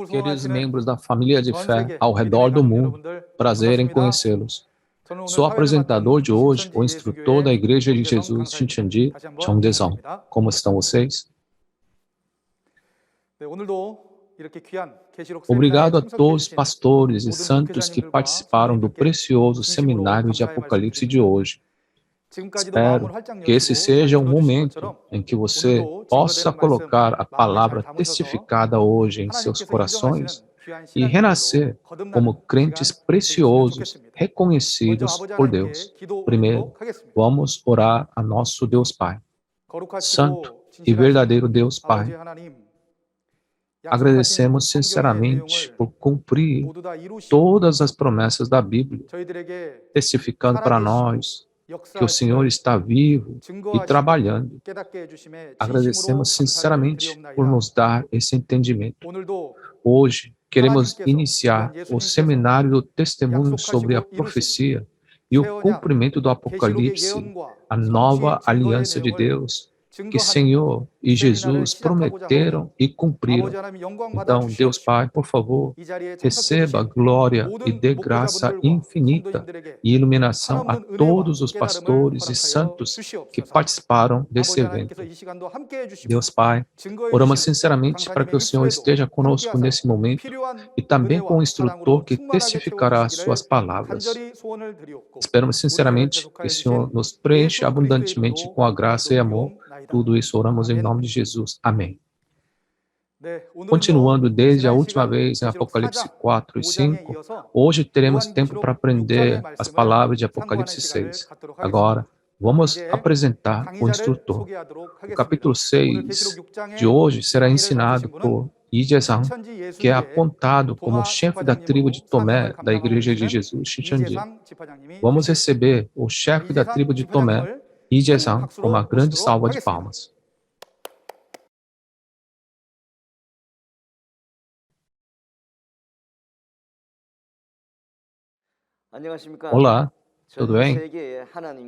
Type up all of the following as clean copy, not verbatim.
Queridos membros da família de fé ao redor do mundo, prazer em conhecê-los. Sou o apresentador de hoje, o instrutor da Igreja de Jesus Shincheonji, Chong Dae-sung. Como estão vocês? Obrigado a todos os pastores e santos que participaram do precioso seminário de Apocalipse de hoje. Espero que esse seja um momento em que você possa colocar a palavra testificada hoje em seus corações e renascer como crentes preciosos, reconhecidos por Deus. Primeiro, vamos orar a nosso Deus Pai. Santo e verdadeiro Deus Pai, agradecemos sinceramente por cumprir todas as promessas da Bíblia, testificando para nós que o Senhor está vivo e trabalhando. Agradecemos sinceramente por nos dar esse entendimento. Hoje, queremos iniciar o seminário do testemunho sobre a profecia e o cumprimento do Apocalipse, a nova aliança de Deus, que Senhor e Jesus prometeram e cumpriram. Então, Deus Pai, por favor, receba glória e dê graça infinita e iluminação a todos os pastores e santos que participaram desse evento. Deus Pai, oramos sinceramente para que o Senhor esteja conosco nesse momento e também com o instrutor que testificará suas palavras. Esperamos sinceramente que o Senhor nos preencha abundantemente com a graça e amor. Tudo isso oramos em nome de Jesus. Amém. Continuando desde a última vez em Apocalipse 4 e 5, hoje teremos tempo para aprender as palavras de Apocalipse 6. Agora, vamos apresentar o instrutor. O capítulo 6 de hoje será ensinado por Lee Jae-sang, que é apontado como chefe da tribo de Tomé da Igreja de Jesus Shincheonji. Vamos receber o chefe da tribo de Tomé, Lee Jae-sang, com uma grande salva de palmas. Olá, tudo bem?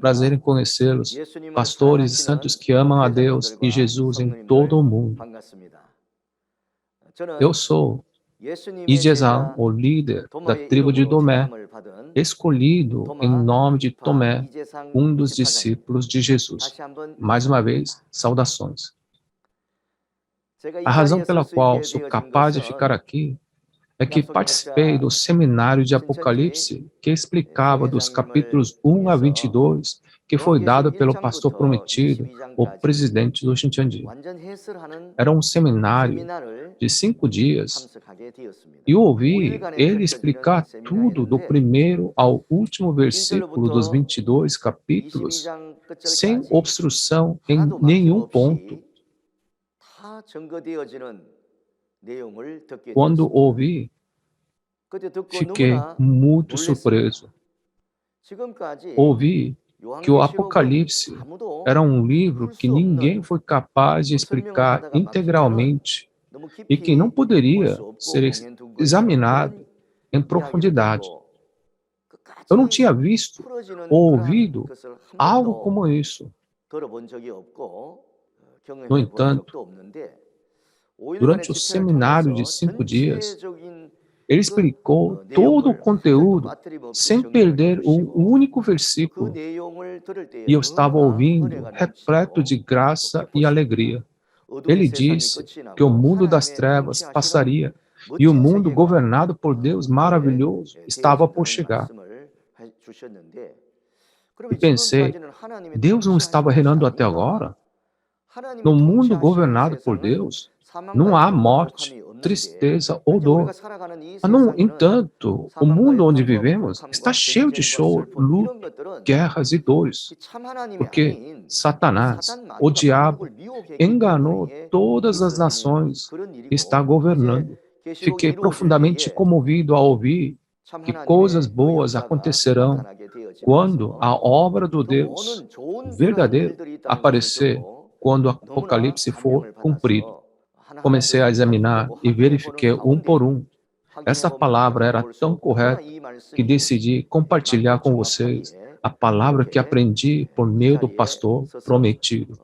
Prazer em conhecê-los, pastores e santos que amam a Deus e Jesus em todo o mundo. Eu sou Lee Jae-sang, o líder da tribo de Tomé, escolhido em nome de Tomé, um dos discípulos de Jesus. Mais uma vez, saudações. A razão pela qual sou capaz de ficar aqui é que participei do seminário de Apocalipse que explicava dos capítulos 1 a 22, que foi dado pelo pastor prometido, o presidente do Shincheonji. Era um seminário de 5 dias e eu ouvi ele explicar tudo do primeiro ao último versículo dos 22 capítulos, sem obstrução em nenhum ponto. Quando ouvi, fiquei muito surpreso. Ouvi que o Apocalipse era um livro que ninguém foi capaz de explicar integralmente e que não poderia ser examinado em profundidade. Eu não tinha visto ou ouvido algo como isso. No entanto, durante o seminário de 5 dias, ele explicou todo o conteúdo sem perder um único versículo. E eu estava ouvindo, repleto de graça e alegria. Ele disse que o mundo das trevas passaria e o mundo governado por Deus maravilhoso estava por chegar. E pensei, Deus não estava reinando até agora? No mundo governado por Deus, não há morte, tristeza ou dor. Mas, no entanto, o mundo onde vivemos está cheio de choro, luto, guerras e dores, porque Satanás, o diabo, enganou todas as nações e está governando. Fiquei profundamente comovido ao ouvir que coisas boas acontecerão quando a obra do Deus verdadeiro aparecer, quando o Apocalipse for cumprido. Comecei a examinar e verifiquei um por um. Essa palavra era tão correta que decidi compartilhar com vocês a palavra que aprendi por meio do pastor prometido.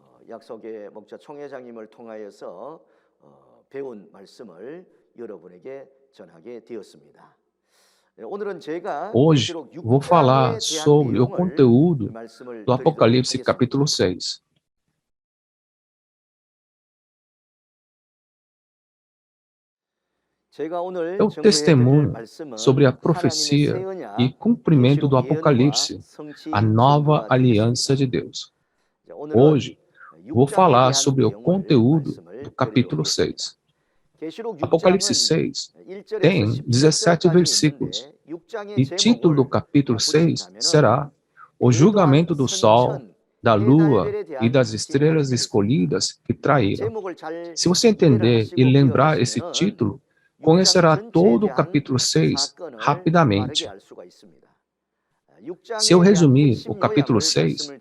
Hoje vou falar sobre o conteúdo do Apocalipse capítulo 6. Eu testemunho sobre a profecia e cumprimento do Apocalipse, a nova aliança de Deus. Hoje vou falar sobre o conteúdo do capítulo 6. Apocalipse 6 tem 17 versículos e o título do capítulo 6 será O julgamento do sol, da lua e das estrelas escolhidas que traíram. Se você entender e lembrar esse título, conhecerá todo o capítulo 6 rapidamente. Se eu resumir o capítulo 6,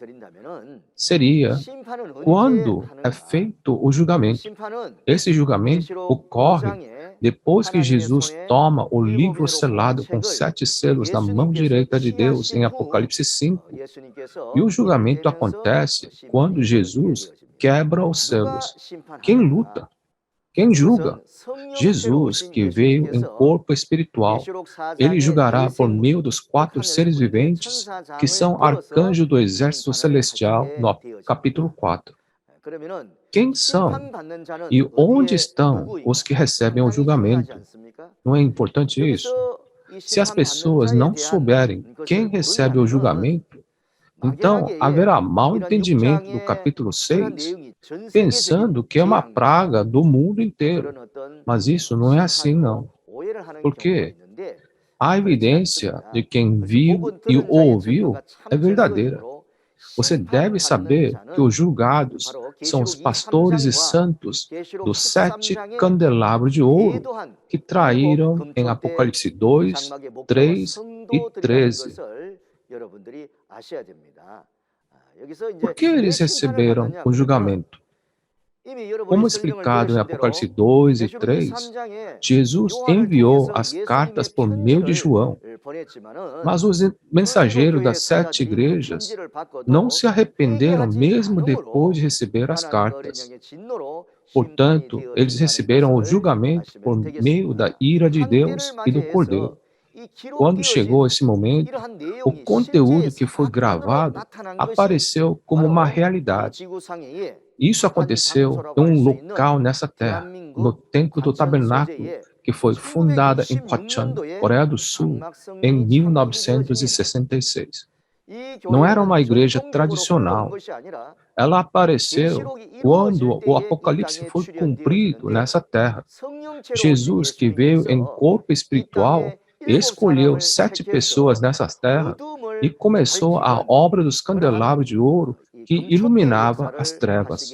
seria quando é feito o julgamento. Esse julgamento ocorre depois que Jesus toma o livro selado com 7 selos na mão direita de Deus em Apocalipse 5. E o julgamento acontece quando Jesus quebra os selos. Quem luta? Quem julga? Jesus, que veio em corpo espiritual. Ele julgará por meio dos 4 seres viventes, que são arcanjos do exército celestial, no capítulo 4. Quem são e onde estão os que recebem o julgamento? Não é importante isso? Se as pessoas não souberem quem recebe o julgamento, então haverá mau entendimento do capítulo 6, pensando que é uma praga do mundo inteiro. Mas isso não é assim, não. Porque a evidência de quem viu e ouviu é verdadeira. Você deve saber que os julgados são os pastores e santos dos 7 candelabros de ouro que traíram em Apocalipse 2, 3 e 13. Por que eles receberam o julgamento? Como explicado em Apocalipse 2 e 3, Jesus enviou as cartas por meio de João, mas os mensageiros das 7 igrejas não se arrependeram mesmo depois de receber as cartas. Portanto, eles receberam o julgamento por meio da ira de Deus e do Cordeiro. Quando chegou esse momento, o conteúdo que foi gravado apareceu como uma realidade. Isso aconteceu em um local nessa terra, no Templo do Tabernáculo, que foi fundada em Hwacheon, Coreia do Sul, em 1966. Não era uma igreja tradicional. Ela apareceu quando o Apocalipse foi cumprido nessa terra. Jesus, que veio em corpo espiritual, escolheu 7 pessoas nessa terra e começou a obra dos candelabros de ouro que iluminava as trevas.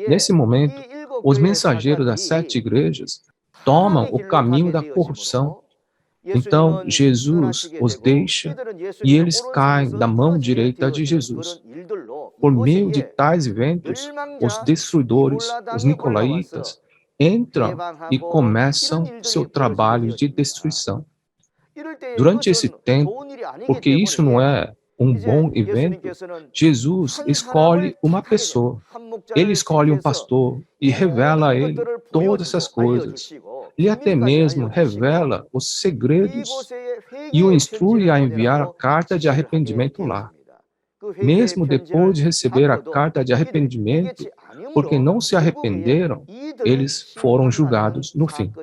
Nesse momento, os mensageiros das 7 igrejas tomam o caminho da corrupção. Então, Jesus os deixa e eles caem da mão direita de Jesus. Por meio de tais eventos, os destruidores, os nicolaítas, entram e começam seu trabalho de destruição. Durante esse tempo, porque isso não é um bom evento, Jesus escolhe uma pessoa. Ele escolhe um pastor e revela a ele todas essas coisas. Ele até mesmo revela os segredos e o instrui a enviar a carta de arrependimento lá. Mesmo depois de receber a carta de arrependimento, porque não se arrependeram, eles foram julgados no fim.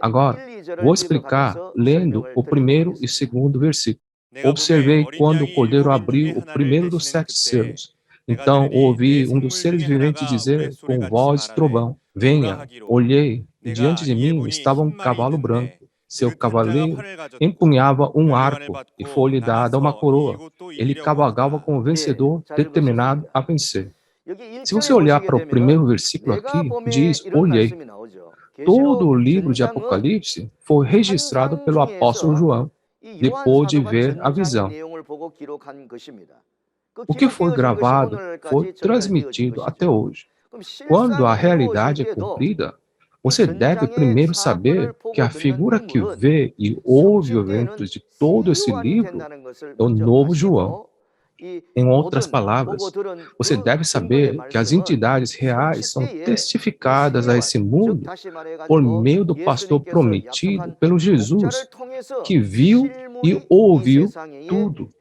Agora, vou explicar lendo o primeiro e segundo versículo. Observei quando o Cordeiro abriu o primeiro dos 7 selos. Então ouvi um dos seres viventes dizer com voz de trovão: Venha. Olhei, e diante de mim estava um cavalo branco. Seu cavaleiro empunhava um arco e foi-lhe dada uma coroa. Ele cavalgava como vencedor, determinado a vencer. Se você olhar para o primeiro versículo aqui, diz: Olhei. Todo o livro de Apocalipse foi registrado pelo apóstolo João, depois de ver a visão. O que foi gravado foi transmitido até hoje. Quando a realidade é cumprida, você deve primeiro saber que a figura que vê e ouve os eventos de todo esse livro é o novo João. Em outras palavras, você deve saber que as entidades reais são testificadas a esse mundo por meio do pastor prometido pelo Jesus, que viu e ouviu tudo.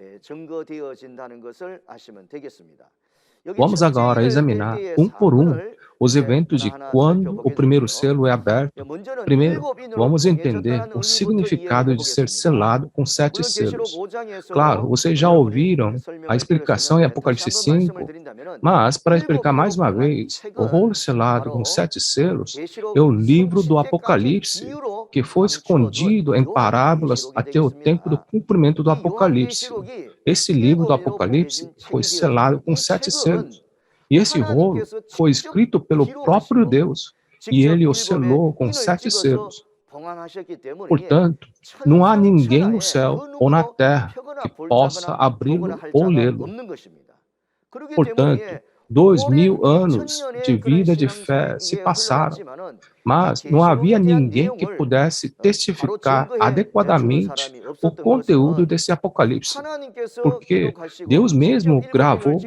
Vamos agora examinar, um por um, os eventos de quando o primeiro selo é aberto. Primeiro, vamos entender o significado de ser selado com 7 selos. Claro, vocês já ouviram a explicação em Apocalipse 5, mas, para explicar mais uma vez, o rolo selado com 7 selos é o livro do Apocalipse, que foi escondido em parábolas até o tempo do cumprimento do Apocalipse. Esse livro do Apocalipse foi selado com 7 selos. E esse rolo foi escrito pelo próprio Deus, e ele o selou com 7 selos. Portanto, não há ninguém no céu ou na terra que possa abri-lo ou lê-lo. Portanto, 2000 anos de vida de fé se passaram, mas não havia ninguém que pudesse testificar adequadamente o conteúdo desse Apocalipse, porque Deus mesmo gravou,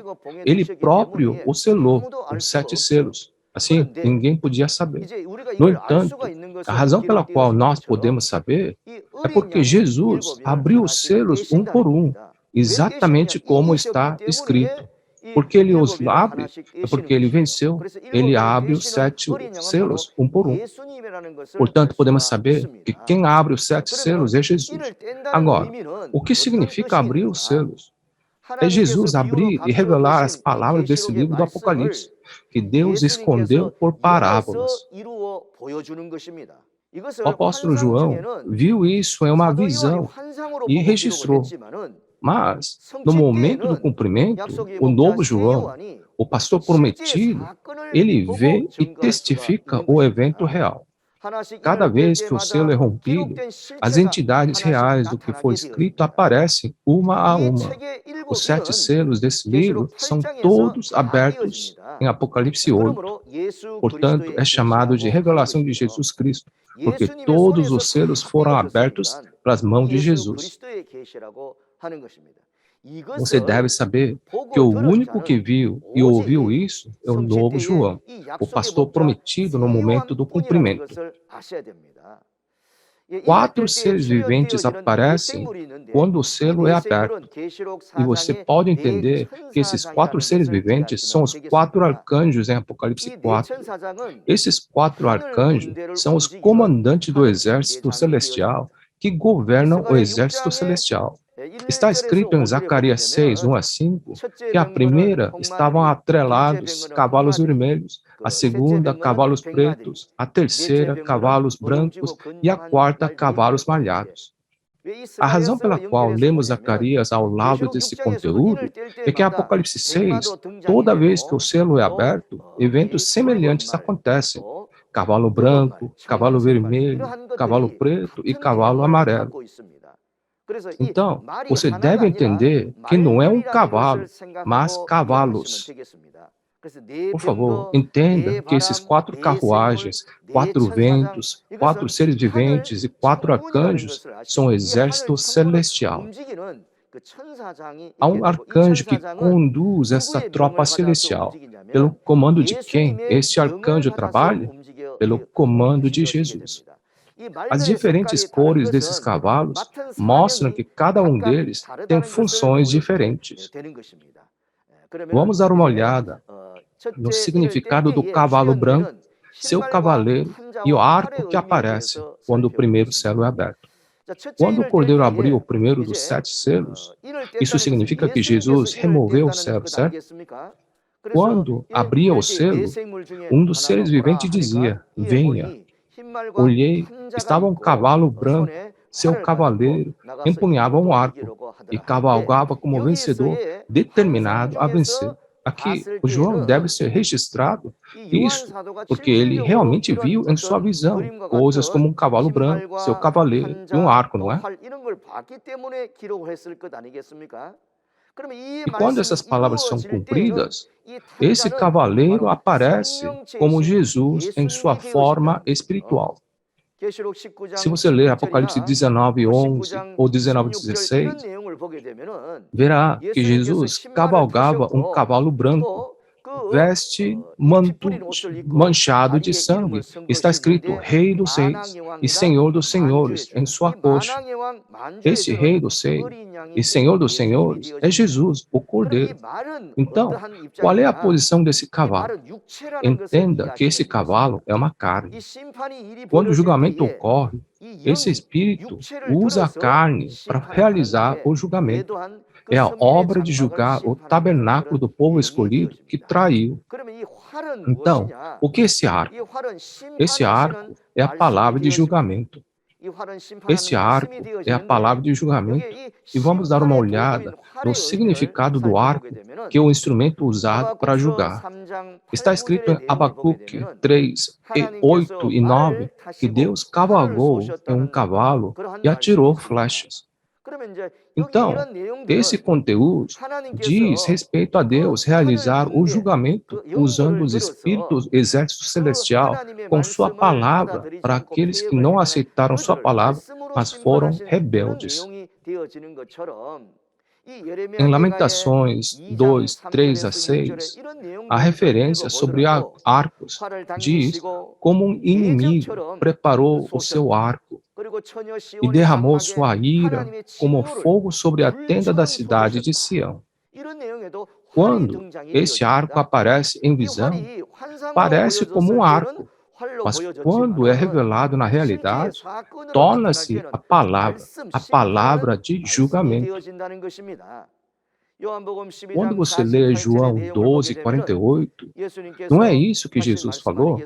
Ele próprio o selou com 7 selos. Assim, ninguém podia saber. No entanto, a razão pela qual nós podemos saber é porque Jesus abriu os selos um por um, exatamente como está escrito. Porque ele os abre, é porque ele venceu, ele abre os 7 selos, um por um. Portanto, podemos saber que quem abre os 7 selos é Jesus. Agora, o que significa abrir os selos? É Jesus abrir e revelar as palavras desse livro do Apocalipse, que Deus escondeu por parábolas. O apóstolo João viu isso em uma visão e registrou. Mas, no momento do cumprimento, o novo João, o pastor prometido, ele vê e testifica o evento real. Cada vez que o selo é rompido, as entidades reais do que foi escrito aparecem uma a uma. Os 7 selos desse livro são todos abertos em Apocalipse 8. Portanto, é chamado de revelação de Jesus Cristo, porque todos os selos foram abertos para as mãos de Jesus. Você deve saber que o único que viu e ouviu isso é o novo João, o pastor prometido no momento do cumprimento. 4 seres viventes aparecem quando o selo é aberto. E você pode entender que esses 4 seres viventes são os 4 arcanjos em Apocalipse 4. Esses 4 arcanjos são os comandantes do exército celestial que governam o exército celestial. Está escrito em Zacarias 6, 1 a 5, que a primeira estavam atrelados cavalos vermelhos, a segunda, cavalos pretos, a terceira, cavalos brancos e a quarta, cavalos malhados. A razão pela qual lemos Zacarias ao lado desse conteúdo é que em Apocalipse 6, toda vez que o selo é aberto, eventos semelhantes acontecem. Cavalo branco, cavalo vermelho, cavalo preto e cavalo amarelo. Então, você deve entender que não é um cavalo, mas cavalos. Por favor, entenda que esses 4 carruagens, 4 ventos, 4 seres viventes e 4 arcanjos são o exército celestial. Há um arcanjo que conduz essa tropa celestial. Pelo comando de quem este arcanjo trabalha? Pelo comando de Jesus. As diferentes cores desses cavalos mostram que cada um deles tem funções diferentes. Vamos dar uma olhada no significado do cavalo branco, seu cavaleiro e o arco que aparece quando o primeiro selo é aberto. Quando o Cordeiro abriu o primeiro dos 7 selos, isso significa que Jesus removeu o selo, certo? Quando abria o selo, um dos seres viventes dizia: venha. Olhei, estava um cavalo branco, seu cavaleiro empunhava um arco e cavalgava como vencedor, determinado a vencer. Aqui, o João deve ser registrado isso, porque ele realmente viu em sua visão coisas como um cavalo branco, seu cavaleiro e um arco, não é? E quando essas palavras são cumpridas, esse cavaleiro aparece como Jesus em sua forma espiritual. Se você ler Apocalipse 19:11 ou 19:16, verá que Jesus cavalgava um cavalo branco, veste manto manchado de sangue. Está escrito Rei dos Reis e Senhor dos Senhores em sua coxa. Esse Rei dos Reis e Senhor dos Senhores é Jesus, o Cordeiro. Então, qual é a posição desse cavalo? Entenda que esse cavalo é uma carne. Quando o julgamento ocorre, esse espírito usa a carne para realizar o julgamento. É a obra de julgar o tabernáculo do povo escolhido que traiu. Então, o que é esse arco? Esse arco é a palavra de julgamento. Esse arco é a palavra de julgamento. E vamos dar uma olhada no significado do arco, que é o instrumento usado para julgar. Está escrito em Abacuque 3, 8 e 9, que Deus cavalgou em um cavalo e atirou flechas. Então, esse conteúdo diz respeito a Deus realizar o julgamento usando os espíritos exército celestial com sua palavra para aqueles que não aceitaram sua palavra, mas foram rebeldes. Em Lamentações 2, 3 a 6, a referência sobre arcos diz como um inimigo preparou o seu arco e derramou sua ira como fogo sobre a tenda da cidade de Sião. Quando esse arco aparece em visão, parece como um arco, mas quando é revelado na realidade, torna-se a palavra de julgamento. Quando você lê João 12, 48, não é isso que Jesus falou?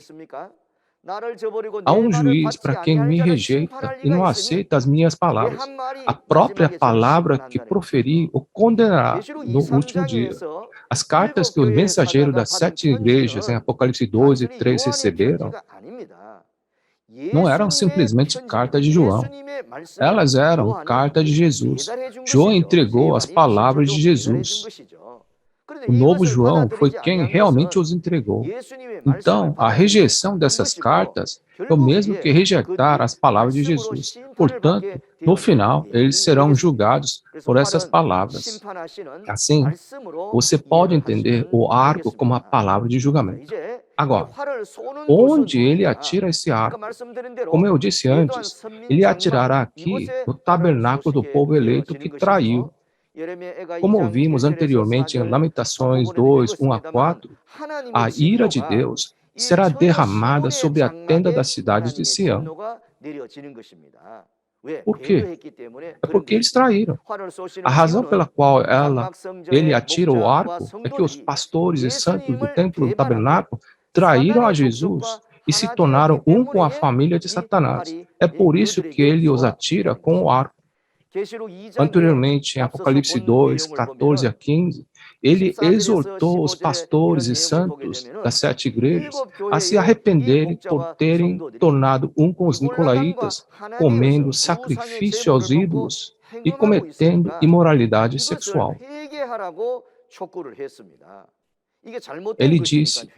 Há um juiz para quem me rejeita e não aceita as minhas palavras. A própria palavra que proferi o condenará no último dia. As cartas que o mensageiro das 7 igrejas em Apocalipse 2 e 3 receberam não eram simplesmente cartas de João. Elas eram cartas de Jesus. João entregou as palavras de Jesus. O novo João foi quem realmente os entregou. Então, a rejeição dessas cartas é o mesmo que rejeitar as palavras de Jesus. Portanto, no final, eles serão julgados por essas palavras. Assim, você pode entender o arco como a palavra de julgamento. Agora, onde ele atira esse arco? Como eu disse antes, ele atirará aqui no tabernáculo do povo eleito que traiu. Como vimos anteriormente em Lamentações 2, 1 a 4, a ira de Deus será derramada sobre a tenda da cidade de Sião. Por quê? É porque eles traíram. A razão pela qual ele atira o arco é que os pastores e santos do templo do tabernáculo traíram a Jesus e se tornaram um com a família de Satanás. É por isso que ele os atira com o arco. Anteriormente, em Apocalipse 2, 14 a 15, ele exortou os pastores e santos das 7 igrejas a se arrependerem por terem tornado um com os nicolaítas, comendo sacrifício aos ídolos e cometendo imoralidade sexual. Ele disse,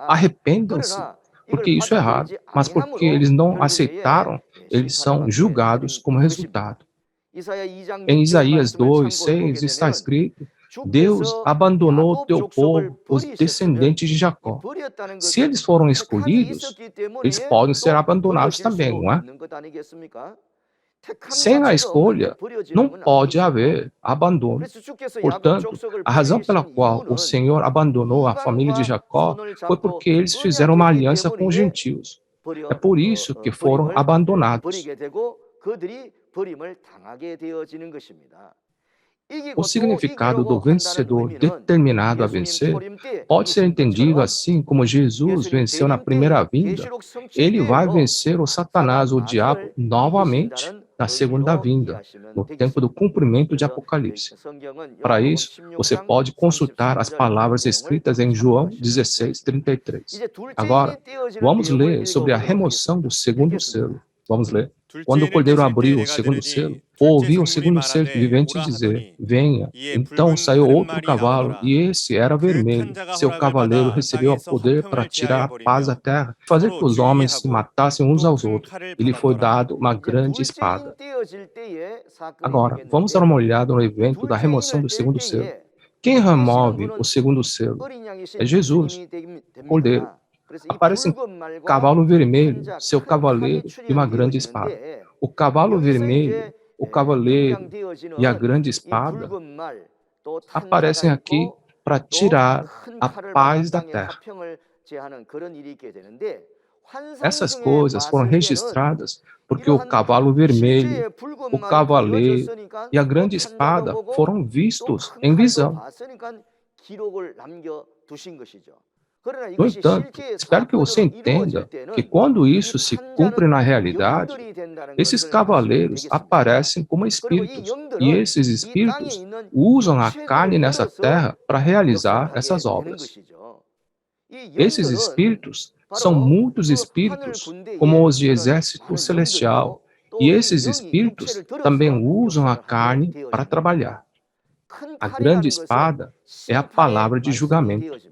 arrependam-se, porque isso é errado, mas porque eles não aceitaram, eles são julgados como resultado. Em Isaías 2, 6 está escrito, Deus abandonou o teu povo, os descendentes de Jacó. Se eles foram escolhidos, eles podem ser abandonados também, não é? Sem a escolha, não pode haver abandono. Portanto, a razão pela qual o Senhor abandonou a família de Jacó foi porque eles fizeram uma aliança com os gentios. É por isso que foram abandonados. O significado do vencedor determinado a vencer pode ser entendido assim como Jesus venceu na primeira vinda, ele vai vencer o Satanás, o diabo, novamente na segunda vinda, no tempo do cumprimento de Apocalipse. Para isso, você pode consultar as palavras escritas em João 16, 33. Agora, vamos ler sobre a remoção do segundo selo. Vamos ler. Quando o cordeiro abriu o segundo selo, ouvi o segundo ser vivente dizer: venha. Então saiu outro cavalo, e esse era vermelho. Seu cavaleiro recebeu o poder para tirar a paz da terra, fazer que os homens se matassem uns aos outros. E lhe foi dado uma grande espada. Agora, vamos dar uma olhada no evento da remoção do segundo selo. Quem remove o segundo selo? É Jesus, o cordeiro. Aparece um cavalo vermelho, seu cavaleiro e uma grande espada. O cavalo vermelho, o cavaleiro e a grande espada aparecem aqui para tirar a paz da terra. Essas coisas foram registradas porque o cavalo vermelho, o cavaleiro e a grande espada foram vistos em visão. No entanto, espero que você entenda que quando isso se cumpre na realidade, esses cavaleiros aparecem como espíritos, e esses espíritos usam a carne nessa terra para realizar essas obras. Esses espíritos são muitos espíritos, como os de exército celestial, e esses espíritos também usam a carne para trabalhar. A grande espada é a palavra de julgamento.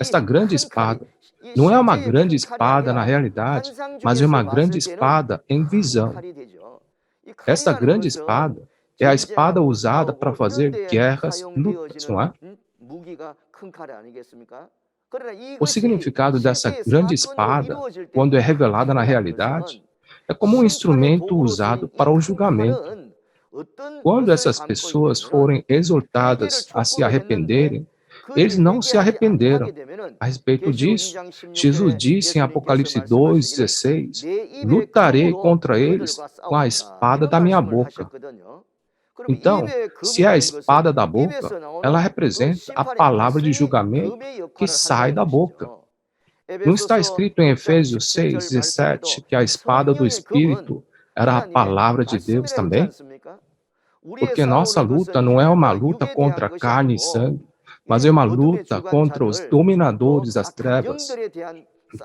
Esta grande espada não é uma grande espada na realidade, mas é uma grande espada em visão. Esta grande espada é a espada usada para fazer guerras, lutas, não é? O significado dessa grande espada, quando é revelada na realidade, é como um instrumento usado para o julgamento. Quando essas pessoas forem exortadas a se arrependerem, eles não se arrependeram. A respeito disso, Jesus disse em Apocalipse 2,16: lutarei contra eles com a espada da minha boca. Então, se é a espada da boca, ela representa a palavra de julgamento que sai da boca. Não está escrito em Efésios 6,17 que a espada do Espírito era a palavra de Deus também? Porque nossa luta não é uma luta contra carne e sangue, mas é uma luta contra os dominadores das trevas,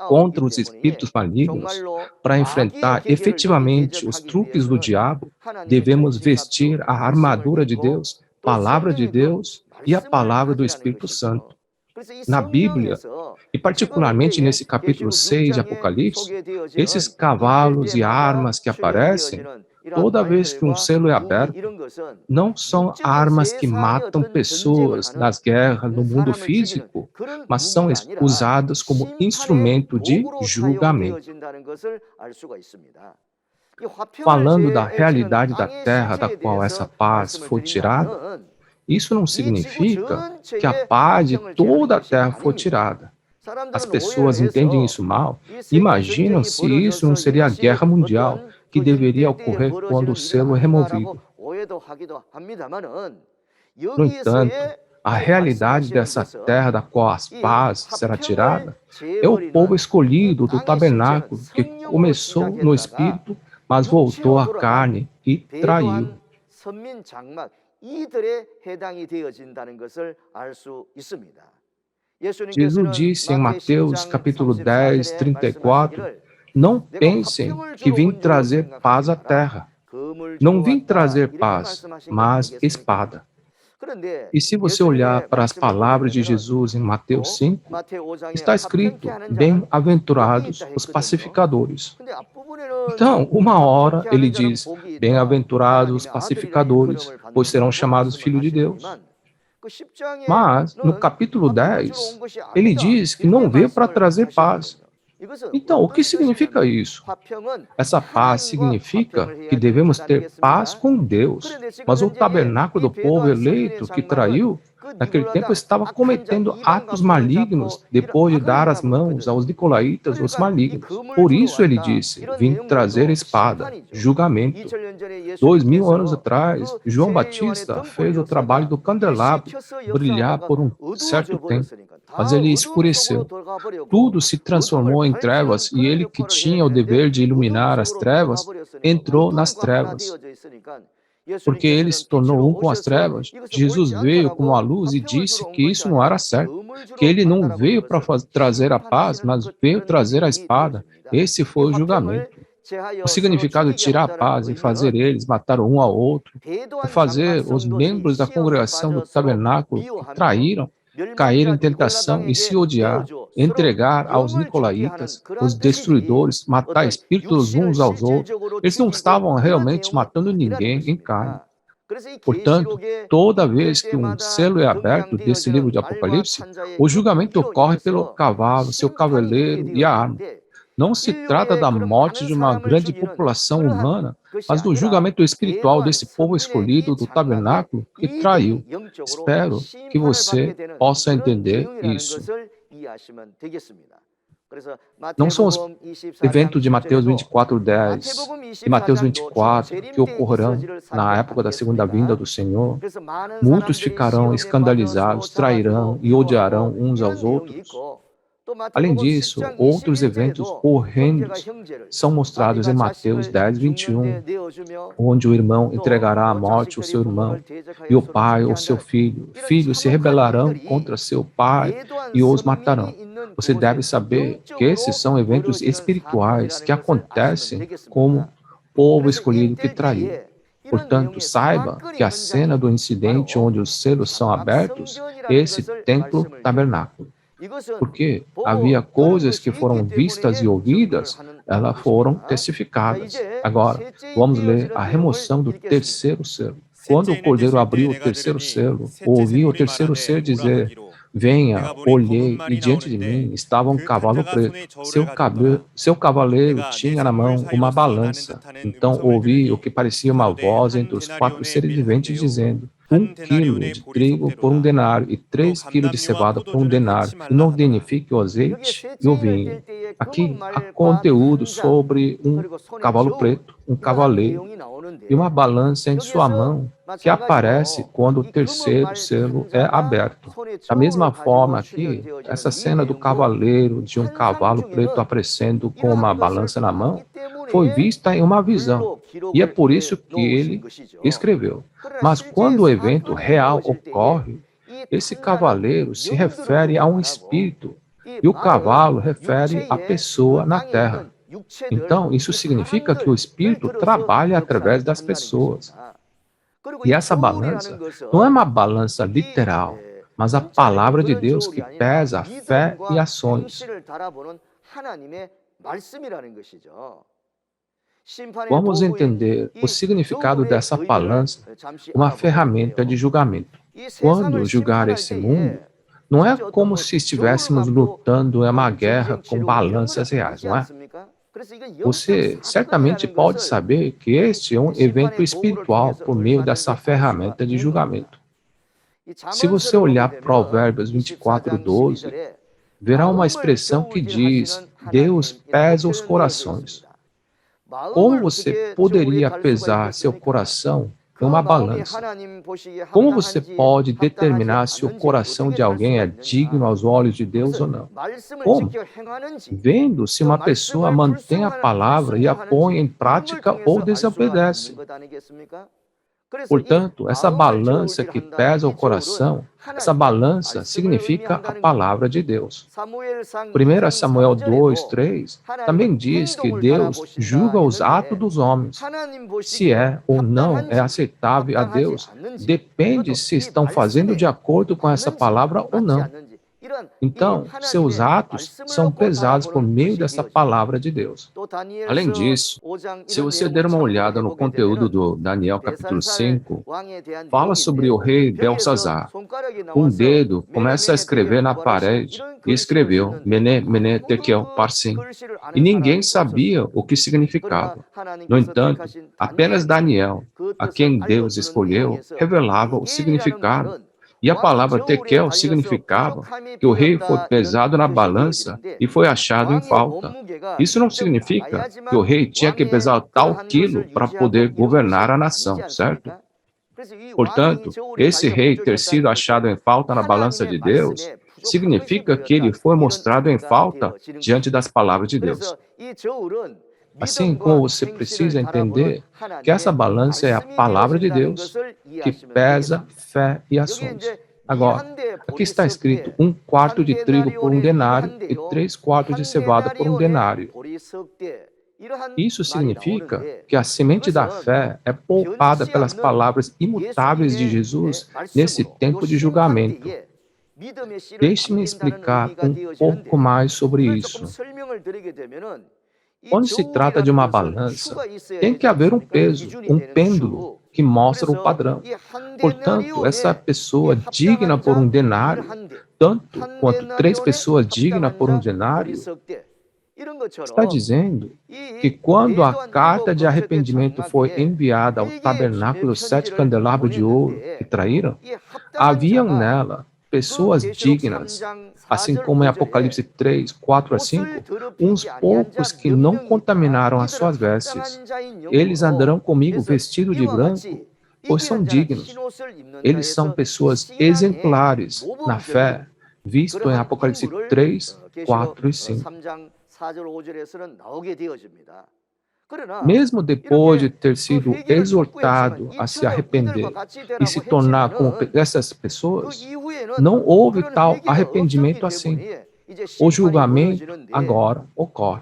contra os espíritos malignos. Para enfrentar efetivamente os truques do diabo, devemos vestir a armadura de Deus, palavra de Deus e a palavra do Espírito Santo. Na Bíblia, e particularmente nesse capítulo 6 de Apocalipse, esses cavalos e armas que aparecem, toda vez que um selo é aberto, não são armas que matam pessoas nas guerras no mundo físico, mas são usadas como instrumento de julgamento. Falando da realidade da terra da qual essa paz foi tirada, isso não significa que a paz de toda a terra foi tirada. As pessoas entendem isso mal, imaginam se isso não seria a guerra mundial que deveria ocorrer quando o selo é removido. No entanto, a realidade dessa terra da qual a paz será tirada é o povo escolhido do tabernáculo que começou no espírito, mas voltou à carne e traiu. Jesus disse em Mateus capítulo 10, 34, não pensem que vim trazer paz à terra. Não vim trazer paz, mas espada. E se você olhar para as palavras de Jesus em Mateus 5, está escrito, bem-aventurados os pacificadores. Então, uma hora ele diz, bem-aventurados os pacificadores, pois serão chamados filhos de Deus. Mas, no capítulo 10, ele diz que não veio para trazer paz. Então, o que significa isso? Essa paz significa que devemos ter paz com Deus, mas o tabernáculo do povo eleito que traiu, naquele tempo estava cometendo atos malignos depois de dar as mãos aos nicolaítas, os malignos. Por isso ele disse, vim trazer espada, julgamento. 2000 anos atrás, João Batista fez o trabalho do candelabro brilhar por um certo tempo, mas ele escureceu. Tudo se transformou em trevas e ele que tinha o dever de iluminar as trevas, entrou nas trevas. Porque ele se tornou um com as trevas, Jesus veio como a luz e disse que isso não era certo, que ele não veio para trazer a paz, mas veio trazer a espada. Esse foi o julgamento. O significado de tirar a paz e fazer eles matar um ao outro, é fazer os membros da congregação do tabernáculo que traíram, cair em tentação e se odiar, entregar aos nicolaítas, os destruidores, matar espíritos uns aos outros. Eles não estavam realmente matando ninguém em carne. Portanto, toda vez que um selo é aberto desse livro de Apocalipse, o julgamento ocorre pelo cavalo, seu cavaleiro e a arma. Não se trata da morte de uma grande população humana, mas do julgamento espiritual desse povo escolhido do tabernáculo que traiu. Espero que você possa entender isso. Não são os eventos de Mateus 24:10 e Mateus 24 que ocorrerão na época da segunda vinda do Senhor. Muitos ficarão escandalizados, trairão e odiarão uns aos outros. Além disso, outros eventos horrendos são mostrados em Mateus 10:21, onde o irmão entregará à morte o seu irmão e o pai o seu filho. Filhos se rebelarão contra seu pai e os matarão. Você deve saber que esses são eventos espirituais que acontecem como povo escolhido que traiu. Portanto, saiba que a cena do incidente onde os selos são abertos é esse templo tabernáculo. Porque havia coisas que foram vistas e ouvidas, elas foram testificadas. Agora, vamos ler a remoção do terceiro selo. Quando o cordeiro abriu o terceiro selo, ouvi o terceiro ser dizer: venha, olhei, e diante de mim estava um cavalo preto. Seu cavaleiro tinha na mão uma balança. Então ouvi o que parecia uma voz entre os 4 seres viventes dizendo: 1 quilo de trigo por 1 denário e 3 quilos de cevada por 1 denário, e não danifique o azeite e o vinho. Aqui há conteúdo sobre um cavalo preto, um cavaleiro, e uma balança em sua mão, que aparece quando o terceiro selo é aberto. Da mesma forma aqui, essa cena do cavaleiro de um cavalo preto aparecendo com uma balança na mão, foi vista em uma visão, e é por isso que ele escreveu. Mas quando o evento real ocorre, esse cavaleiro se refere a um espírito, e o cavalo refere a pessoa na terra. Então, isso significa que o espírito trabalha através das pessoas. E essa balança não é uma balança literal, mas a palavra de Deus que pesa a fé e ações. Vamos entender o significado dessa balança, uma ferramenta de julgamento. Quando julgar esse mundo, não é como se estivéssemos lutando em uma guerra com balanças reais, não é? Você certamente pode saber que este é um evento espiritual por meio dessa ferramenta de julgamento. Se você olhar Provérbios 24:12, verá uma expressão que diz: Deus pesa os corações. Como você poderia pesar seu coração em uma balança? Como você pode determinar se o coração de alguém é digno aos olhos de Deus ou não? Como? Vendo se uma pessoa mantém a palavra e a põe em prática ou desobedece. Portanto, essa balança que pesa o coração, essa balança significa a palavra de Deus. 1 Samuel 2:3 também diz que Deus julga os atos dos homens. Se é ou não é aceitável a Deus, depende se estão fazendo de acordo com essa palavra ou não. Então, seus atos são pesados por meio dessa palavra de Deus. Além disso, se você der uma olhada no conteúdo do Daniel capítulo 5, fala sobre o rei Belsazar. Um dedo começa a escrever na parede e escreveu Mené, Mené, Tekel, Parsim. E ninguém sabia o que significava. No entanto, apenas Daniel, a quem Deus escolheu, revelava o significado. E a palavra tekel significava que o rei foi pesado na balança e foi achado em falta. Isso não significa que o rei tinha que pesar tal quilo para poder governar a nação, certo? Portanto, esse rei ter sido achado em falta na balança de Deus significa que ele foi mostrado em falta diante das palavras de Deus. Assim como você precisa entender que essa balança é a palavra de Deus que pesa fé e ações. Agora, aqui está escrito 1 quarto de trigo por 1 denário e 3 quartos de cevada por 1 denário. Isso significa que a semente da fé é poupada pelas palavras imutáveis de Jesus nesse tempo de julgamento. Deixe-me explicar um pouco mais sobre isso. Quando se trata de uma balança, tem que haver um peso, um pêndulo, que mostra o padrão. Portanto, essa pessoa digna por um denário, tanto quanto 3 pessoas dignas por um denário, está dizendo que quando a carta de arrependimento foi enviada ao tabernáculo dos 7 candelabros de ouro que traíram, haviam nela pessoas dignas, assim como em Apocalipse 3, 4 a 5, uns poucos que não contaminaram as suas vestes. Eles andarão comigo vestidos de branco, pois são dignos. Eles são pessoas exemplares na fé, visto em Apocalipse 3, 4 e 5. Mesmo depois de ter sido exortado a se arrepender e se tornar como essas pessoas, não houve tal arrependimento assim. O julgamento agora ocorre.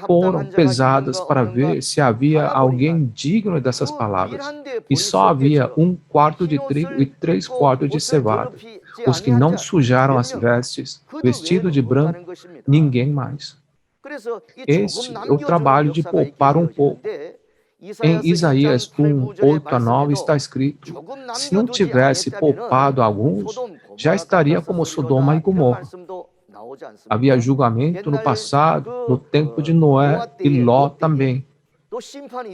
Foram pesadas para ver se havia alguém digno dessas palavras, e só havia 1/4 de trigo e 3/4 de cevada. Os que não sujaram as vestes, vestidos de branco, ninguém mais. Este é o trabalho de poupar um pouco. Em Isaías 1, 8 a 9 está escrito: se não tivesse poupado alguns, já estaria como Sodoma e Gomorra. Havia julgamento no passado, no tempo de Noé e Ló também.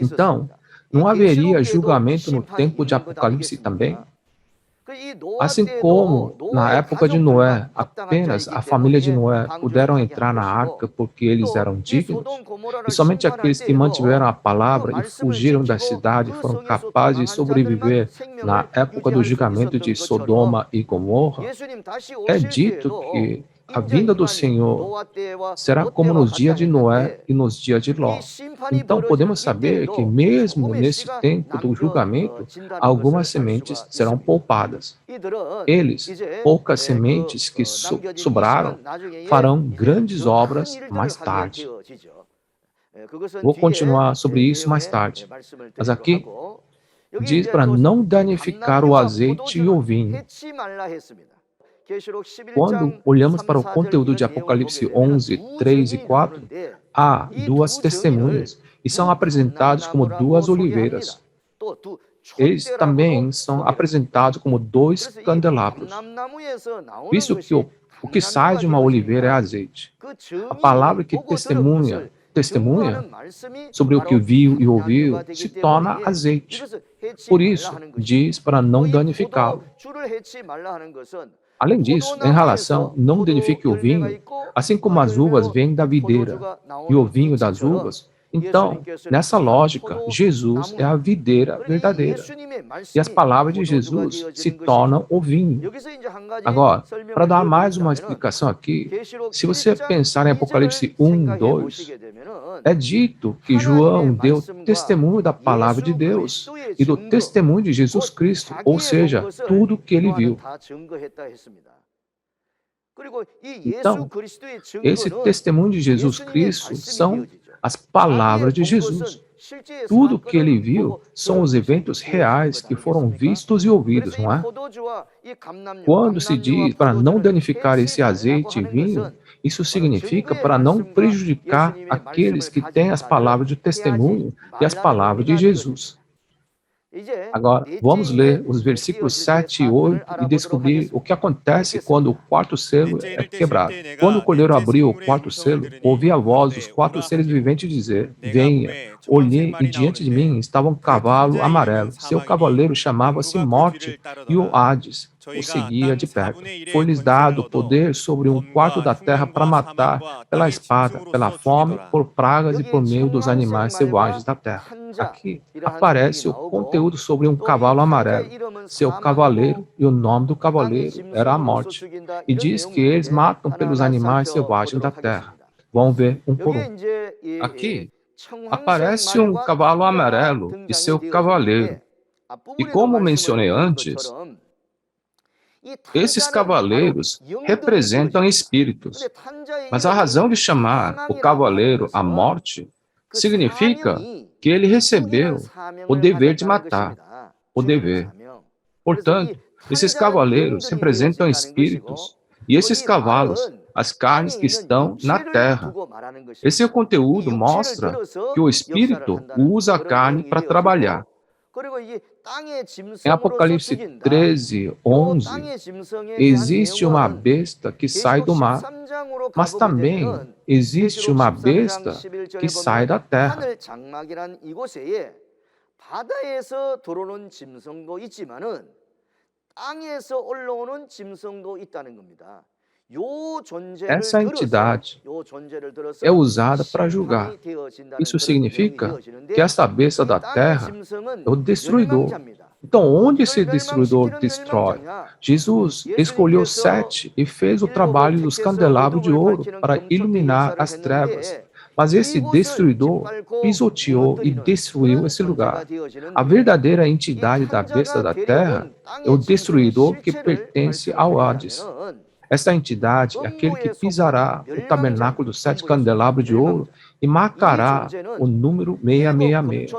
Então, não haveria julgamento no tempo de Apocalipse também? Assim como na época de Noé, apenas a família de Noé puderam entrar na arca porque eles eram dignos, e somente aqueles que mantiveram a palavra e fugiram da cidade foram capazes de sobreviver na época do julgamento de Sodoma e Gomorra, é dito que a vinda do Senhor será como nos dias de Noé e nos dias de Ló. Então podemos saber que mesmo nesse tempo do julgamento, algumas sementes serão poupadas. Eles, poucas sementes que sobraram, farão grandes obras mais tarde. Vou continuar sobre isso mais tarde. Mas aqui diz para não danificar o azeite e o vinho. Quando olhamos para o conteúdo de Apocalipse 11, 3 e 4, há 2 testemunhas e são apresentados como 2 oliveiras. Eles também são apresentados como 2 candelabros. Visto que o que sai de uma oliveira é azeite. A palavra que testemunha sobre o que viu e ouviu se torna azeite. Por isso, diz para não danificá-lo. Além disso, em relação não danifique o vinho, assim como as uvas vêm da videira e o vinho das uvas, então, nessa lógica, Jesus é a videira verdadeira. E as palavras de Jesus se tornam o vinho. Agora, para dar mais uma explicação aqui, se você pensar em Apocalipse 1, 2, é dito que João deu testemunho da palavra de Deus e do testemunho de Jesus Cristo, ou seja, tudo que ele viu. Então, esse testemunho de Jesus Cristo são as palavras de Jesus. Tudo que ele viu são os eventos reais que foram vistos e ouvidos, não é? Quando se diz para não danificar esse azeite e vinho, isso significa para não prejudicar aqueles que têm as palavras de testemunho e as palavras de Jesus. Agora, vamos ler os versículos 7 e 8 e descobrir o que acontece quando o 4º selo é quebrado. Quando o cordeiro abriu o 4º selo, ouvi a voz dos 4 seres viventes dizer: venha. Olhei e diante de mim estava um cavalo amarelo. Seu cavaleiro chamava-se Morte e o Hades o seguia de perto. Foi-lhes dado poder sobre 1/4 da terra para matar pela espada, pela fome, por pragas e por meio dos animais selvagens da terra. Aqui aparece o conteúdo sobre um cavalo amarelo. Seu cavaleiro e o nome do cavaleiro era a morte. E diz que eles matam pelos animais selvagens da terra. Vamos ver um por um. Aqui aparece um cavalo amarelo e seu cavaleiro. E como mencionei antes, esses cavaleiros representam espíritos. Mas a razão de chamar o cavaleiro a morte significa que ele recebeu o dever de matar, o dever. Portanto, esses cavaleiros representam espíritos, e esses cavalos, as carnes que estão na terra. Esse conteúdo mostra que o espírito usa a carne para trabalhar. Em Apocalipse 13, 11, existe uma besta que sai do mar, mas também existe uma besta que sai da terra. 바다에서 들어오는 짐승도 있지만은 땅에서 올라오는 짐승도 있다는 겁니다. Essa entidade é usada para julgar. Isso significa que essa besta da terra é o destruidor. Então, onde esse destruidor destrói? Jesus escolheu 7 e fez o trabalho dos candelabros de ouro para iluminar as trevas. Mas esse destruidor pisoteou e destruiu esse lugar. A verdadeira entidade da besta da terra é o destruidor que pertence ao Hades. Esta entidade é aquele que pisará o tabernáculo dos 7 candelabros de ouro e marcará o número 666.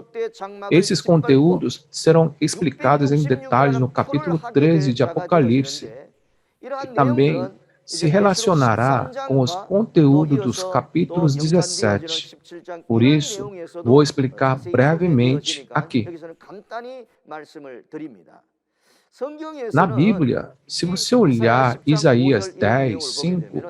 Esses conteúdos serão explicados em detalhes no capítulo 13 de Apocalipse, e também se relacionará com os conteúdos dos capítulos 17. Por isso, vou explicar brevemente aqui. Na Bíblia, se você olhar Isaías 10, 5,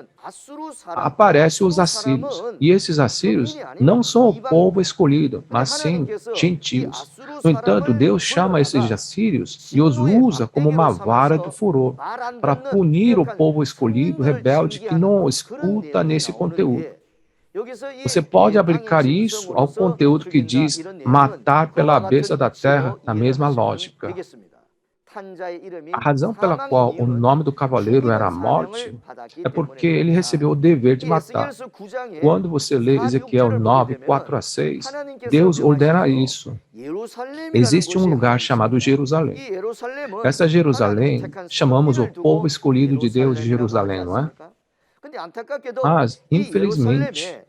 aparecem os assírios. E esses assírios não são o povo escolhido, mas sim gentios. No entanto, Deus chama esses assírios e os usa como uma vara do furor para punir o povo escolhido rebelde que não escuta nesse conteúdo. Você pode aplicar isso ao conteúdo que diz matar pela besta da terra na mesma lógica. A razão pela qual o nome do cavaleiro era a morte é porque ele recebeu o dever de matar. Quando você lê Ezequiel 9, 4 a 6, Deus ordena isso. Existe um lugar chamado Jerusalém. Essa Jerusalém, chamamos o povo escolhido de Deus de Jerusalém, não é? Mas, infelizmente,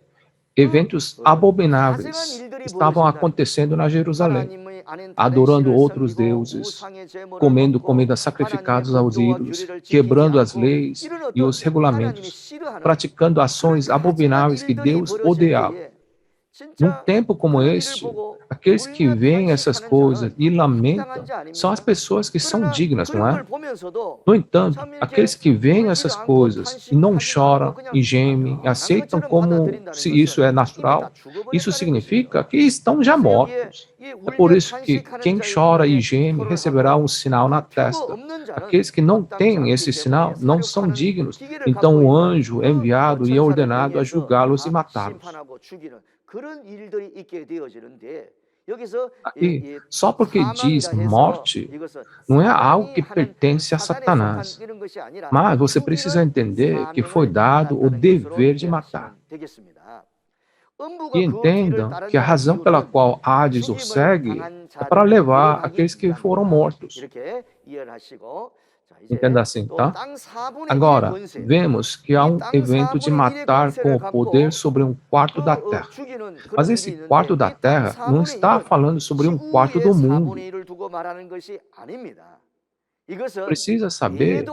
eventos abomináveis estavam acontecendo na Jerusalém, adorando outros deuses, comendo comidas sacrificadas aos ídolos, quebrando as leis e os regulamentos, praticando ações abomináveis que Deus odiava. Num tempo como este, aqueles que veem essas coisas e lamentam são as pessoas que são dignas, não é? No entanto, aqueles que veem essas coisas e não choram e gemem e aceitam como se isso é natural, isso significa que estão já mortos. É por isso que quem chora e geme receberá um sinal na testa. Aqueles que não têm esse sinal não são dignos. Então o anjo é enviado e é ordenado a julgá-los e matá-los. Aqui, só porque diz morte, não é algo que pertence a Satanás. Mas você precisa entender que foi dado o dever de matar. E entendam que a razão pela qual Hades o segue é para levar aqueles que foram mortos. Entenda assim, tá? Agora, vemos que há um evento de matar com o poder sobre um quarto da terra. Mas esse quarto da terra não está falando sobre um quarto do mundo. Precisa saber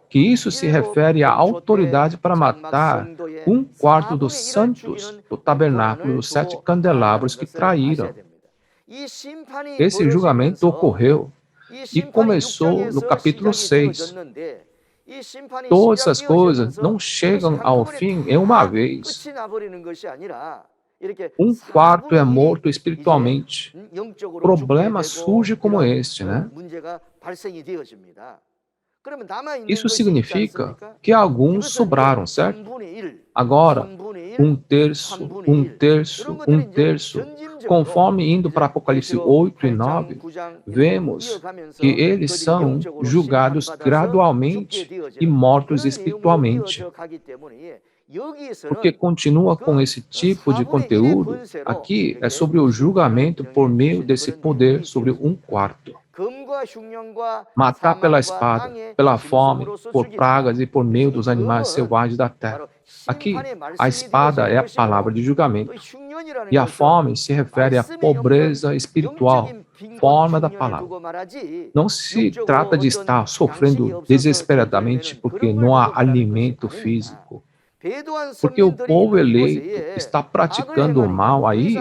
que isso se refere à autoridade para matar um quarto dos santos do tabernáculo dos 7 candelabros que traíram. Esse julgamento ocorreu e começou no capítulo 6. Todas essas coisas não chegam ao fim em uma vez. Um quarto é morto espiritualmente. Problema surge como este, né? Isso significa que alguns sobraram, certo? Agora, um terço, um terço, um terço. Conforme indo para Apocalipse 8 e 9, vemos que eles são julgados gradualmente e mortos espiritualmente. Porque continua com esse tipo de conteúdo, aqui é sobre o julgamento por meio desse poder sobre um quarto. Matar pela espada, pela fome, por pragas e por meio dos animais selvagens da terra. Aqui, a espada é a palavra de julgamento. E a fome se refere à pobreza espiritual, forma da palavra. Não se trata de estar sofrendo desesperadamente porque não há alimento físico. Porque o povo eleito está praticando o mal aí,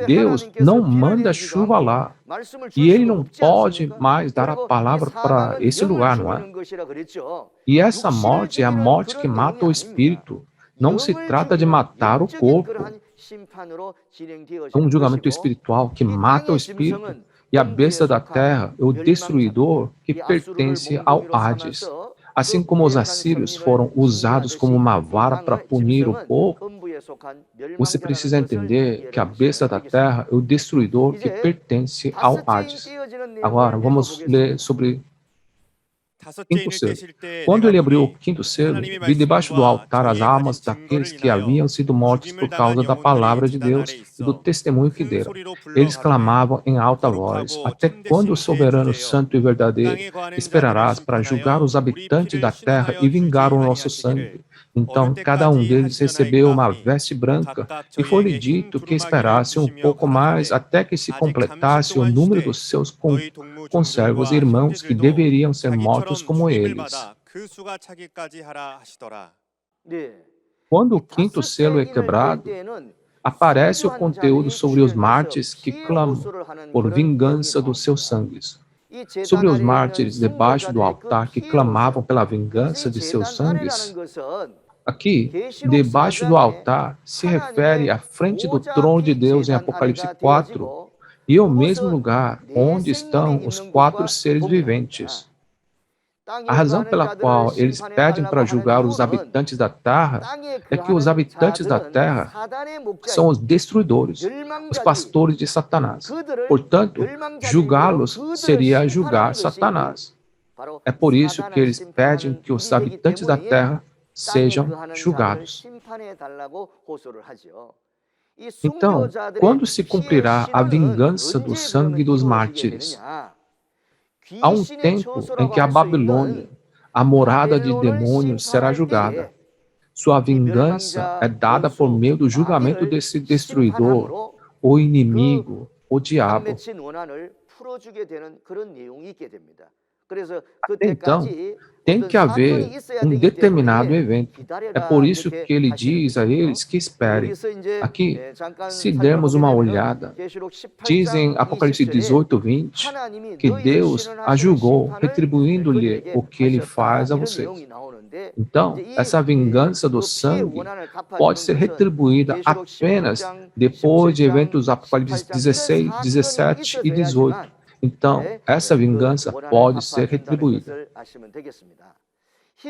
Deus não manda chuva lá. E ele não pode mais dar a palavra para esse lugar, não é? E essa morte é a morte que mata o espírito. Não se trata de matar o corpo. É um julgamento espiritual que mata o espírito. E a besta da terra é o destruidor que pertence ao Hades. Assim como os assírios foram usados como uma vara para punir o povo, você precisa entender que a besta da terra é o destruidor que pertence ao Hades. Agora, vamos ler sobre quinto selo. Quando ele abriu o quinto selo, vi debaixo do altar as almas daqueles que haviam sido mortos por causa da palavra de Deus e do testemunho que deram. Eles clamavam em alta voz: até quando o soberano santo e verdadeiro esperarás para julgar os habitantes da terra e vingar o nosso sangue? Então cada um deles recebeu uma veste branca, e foi-lhe dito que esperasse um pouco mais até que se completasse o número dos seus conservos e irmãos que deveriam ser mortos como eles. Quando o quinto selo é quebrado, aparece o conteúdo sobre os mártires que clamam por vingança dos seus sangues. Sobre os mártires debaixo do altar que clamavam pela vingança de seus sangues, aqui, debaixo do altar, se refere à frente do trono de Deus em Apocalipse 4, e ao mesmo lugar onde estão os 4 seres viventes. A razão pela qual eles pedem para julgar os habitantes da terra é que os habitantes da terra são os destruidores, os pastores de Satanás. Portanto, julgá-los seria julgar Satanás. É por isso que eles pedem que os habitantes da terra sejam julgados. Então, quando se cumprirá a vingança do sangue dos mártires? Há um tempo em que a Babilônia, a morada de demônios, será julgada. Sua vingança é dada por meio do julgamento desse destruidor, o inimigo, o diabo. Até então, tem que haver um determinado evento. É por isso que ele diz a eles que esperem. Aqui, se dermos uma olhada, diz em Apocalipse 18, 20, que Deus a julgou, retribuindo-lhe o que ele faz a vocês. Então, essa vingança do sangue pode ser retribuída apenas depois de eventos Apocalipse 16, 17 e 18. Então, essa vingança pode ser retribuída.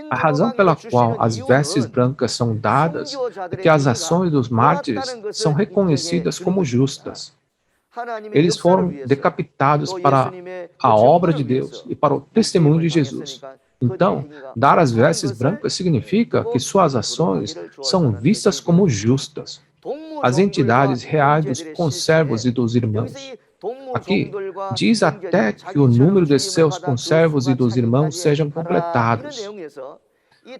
A razão pela qual as vestes brancas são dadas é que as ações dos mártires são reconhecidas como justas. Eles foram decapitados para a obra de Deus e para o testemunho de Jesus. Então, dar as vestes brancas significa que suas ações são vistas como justas. As entidades reais dos conservos e dos irmãos. Aqui, diz até que o número de seus conservos e dos irmãos sejam completados.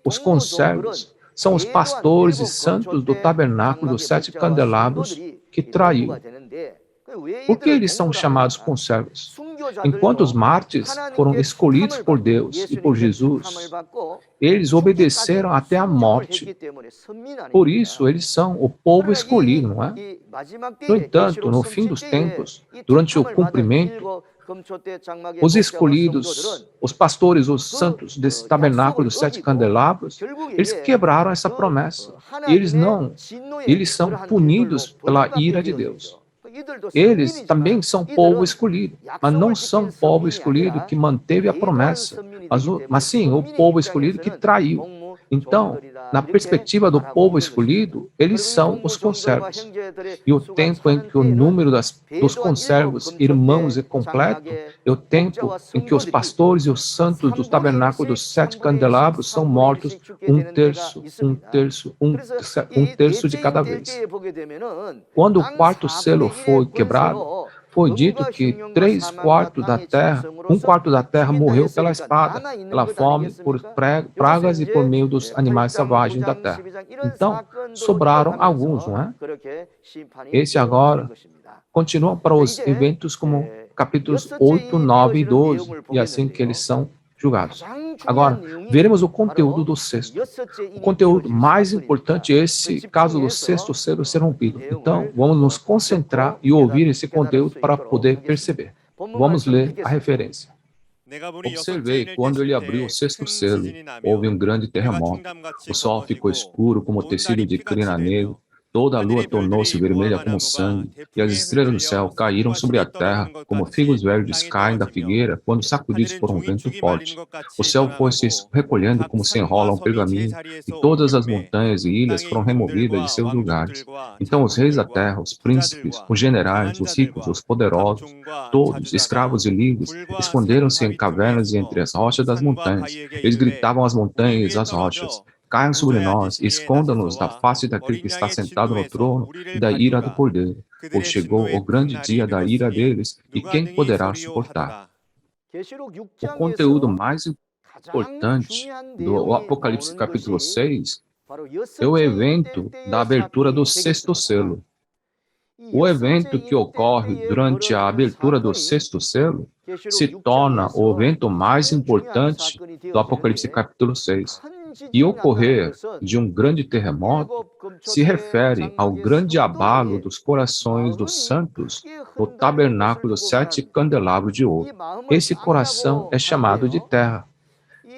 Os conservos são os pastores e santos do tabernáculo dos 7 candelabros que traiu. Por que eles são chamados conservos? Enquanto os mártires foram escolhidos por Deus e por Jesus, eles obedeceram até a morte. Por isso, eles são o povo escolhido, não é? No entanto, no fim dos tempos, durante o cumprimento, os escolhidos, os pastores, os santos desse tabernáculo dos 7 candelabros, eles quebraram essa promessa. E eles são punidos pela ira de Deus. Eles também são povo escolhido, mas não são povo escolhido que manteve a promessa, mas sim o povo escolhido que traiu. Então, na perspectiva do povo escolhido, eles são os conservos. E o tempo em que o número dos conservos irmãos é completo, é o tempo em que os pastores e os santos do tabernáculo dos 7 candelabros são mortos um terço de cada vez. Quando o quarto selo foi quebrado, foi dito que 3/4 da terra, 1/4 da terra morreu pela espada, pela fome, por pragas e por meio dos animais selvagens da terra. Então, sobraram alguns, não é? Esse agora continua para os eventos como capítulos 8, 9 e 12, e assim que eles são julgados. Agora, veremos o conteúdo do sexto. O conteúdo mais importante é esse caso do sexto selo ser rompido. Então, vamos nos concentrar e ouvir esse conteúdo para poder perceber. Vamos ler a referência. Observei quando ele abriu o sexto selo, houve um grande terremoto. O sol ficou escuro como tecido de crina negro, toda a lua tornou-se vermelha como sangue, e as estrelas do céu caíram sobre a terra, como figos verdes caem da figueira quando sacudidos por um vento forte. O céu foi se recolhendo como se enrola um pergaminho, e todas as montanhas e ilhas foram removidas de seus lugares. Então os reis da terra, os príncipes, os generais, os ricos, os poderosos, todos, escravos e livres, esconderam-se em cavernas e entre as rochas das montanhas. Eles gritavam às montanhas e às rochas: caiam sobre nós, esconda-nos da face daquele que está sentado no trono e da ira do Cordeiro, pois chegou o grande dia da ira deles, e quem poderá suportar? O conteúdo mais importante do Apocalipse capítulo 6 é o evento da abertura do sexto selo. O evento que ocorre durante a abertura do sexto selo se torna o evento mais importante do Apocalipse capítulo 6. E ocorrer de um grande terremoto se refere ao grande abalo dos corações dos santos no tabernáculo dos 7 candelabros de ouro. Esse coração é chamado de terra.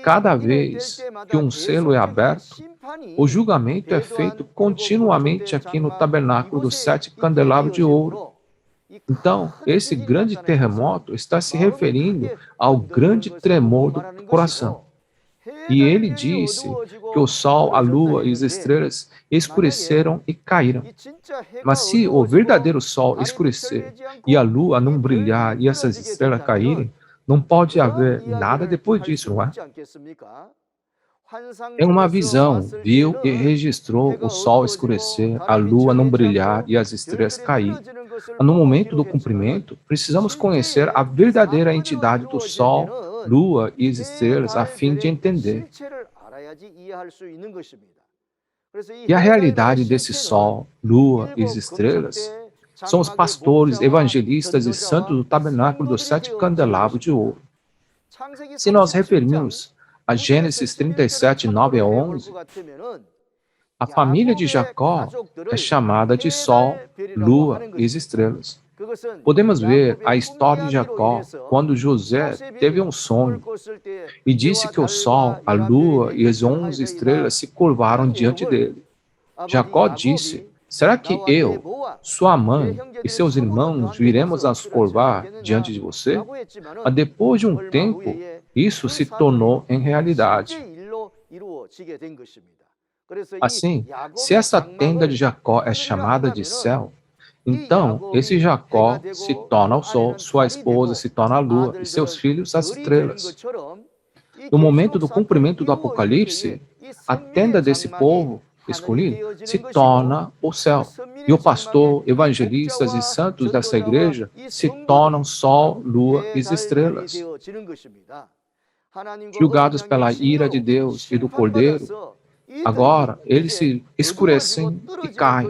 Cada vez que um selo é aberto, o julgamento é feito continuamente aqui no tabernáculo dos 7 candelabros de ouro. Então, esse grande terremoto está se referindo ao grande tremor do coração. E ele disse que o sol, a lua e as estrelas escureceram e caíram. Mas se o verdadeiro sol escurecer e a lua não brilhar e essas estrelas caírem, não pode haver nada depois disso, não é? Em uma visão, viu e registrou o sol escurecer, a lua não brilhar e as estrelas cair. No momento do cumprimento, precisamos conhecer a verdadeira entidade do sol, lua e as estrelas a fim de entender. E a realidade desse sol, lua e as estrelas são os pastores, evangelistas e santos do tabernáculo dos 7 candelabros de ouro. Se nós referirmos a Gênesis 37, 9 a 11, a família de Jacó é chamada de Sol, Lua e as estrelas. Podemos ver a história de Jacó quando José teve um sonho e disse que o Sol, a Lua e as 11 estrelas se curvaram diante dele. Jacó disse: será que eu, sua mãe e seus irmãos viremos a nos curvar diante de você? Mas depois de um tempo, isso se tornou em realidade. Assim, se essa tenda de Jacó é chamada de céu, então esse Jacó se torna o sol, sua esposa se torna a lua e seus filhos as estrelas. No momento do cumprimento do Apocalipse, a tenda desse povo escolhido se torna o céu. E o pastor, evangelistas e santos dessa igreja se tornam sol, lua e as estrelas. Julgados pela ira de Deus e do Cordeiro, agora eles se escurecem e caem.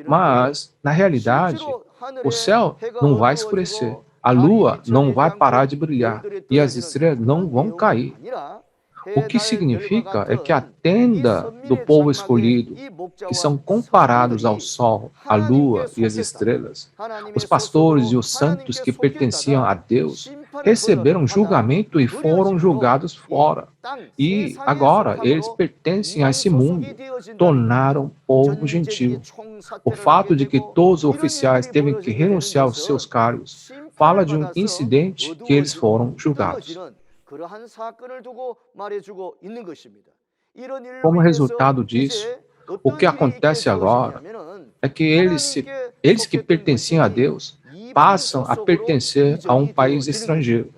Mas, na realidade, o céu não vai escurecer, a lua não vai parar de brilhar e as estrelas não vão cair. O que significa é que a tenda do povo escolhido, que são comparados ao sol, à lua e às estrelas, os pastores e os santos que pertenciam a Deus, receberam julgamento e foram julgados fora. E agora eles pertencem a esse mundo, tornaram povo gentil. O fato de que todos os oficiais teve que renunciar aos seus cargos fala de um incidente que eles foram julgados. Como resultado disso, o que acontece agora é que eles que pertenciam a Deus passam a pertencer a um país estrangeiro.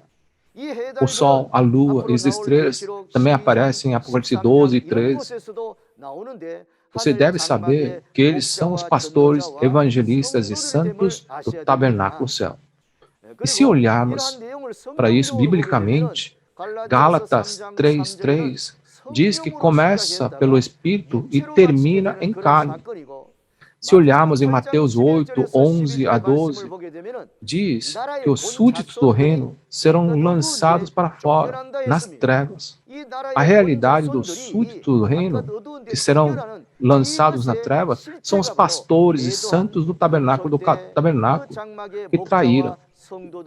O sol, a lua e as estrelas também aparecem em Apocalipse 12 e 13. Você deve saber que eles são os pastores, evangelistas e santos do tabernáculo céu. E se olharmos para isso biblicamente, Gálatas 3:3 diz que começa pelo Espírito e termina em carne. Se olharmos em Mateus 8:11-12, diz que os súditos do reino serão lançados para fora, nas trevas. A realidade dos súditos do reino, que serão lançados na treva, são os pastores e santos do tabernáculo que traíram.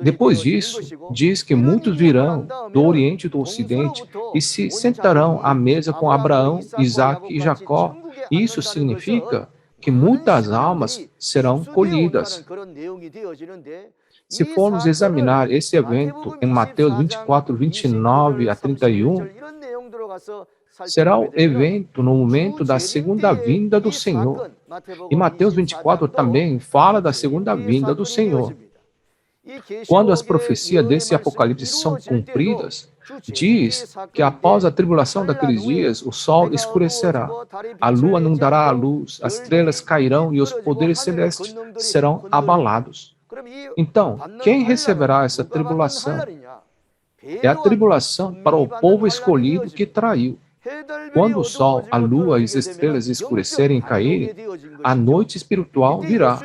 Depois disso, diz que muitos virão do Oriente e do Ocidente e se sentarão à mesa com Abraão, Isaque e Jacó. Isso significa que muitas almas serão colhidas. Se formos examinar esse evento em Mateus 24:29-31, será o evento no momento da segunda vinda do Senhor. E Mateus 24 também fala da segunda vinda do Senhor. Quando as profecias desse Apocalipse são cumpridas, diz que após a tribulação daqueles dias, o sol escurecerá, a lua não dará a luz, as estrelas cairão e os poderes celestes serão abalados. Então, quem receberá essa tribulação? É a tribulação para o povo escolhido que traiu. Quando o sol, a lua e as estrelas escurecerem e caírem, a noite espiritual virá.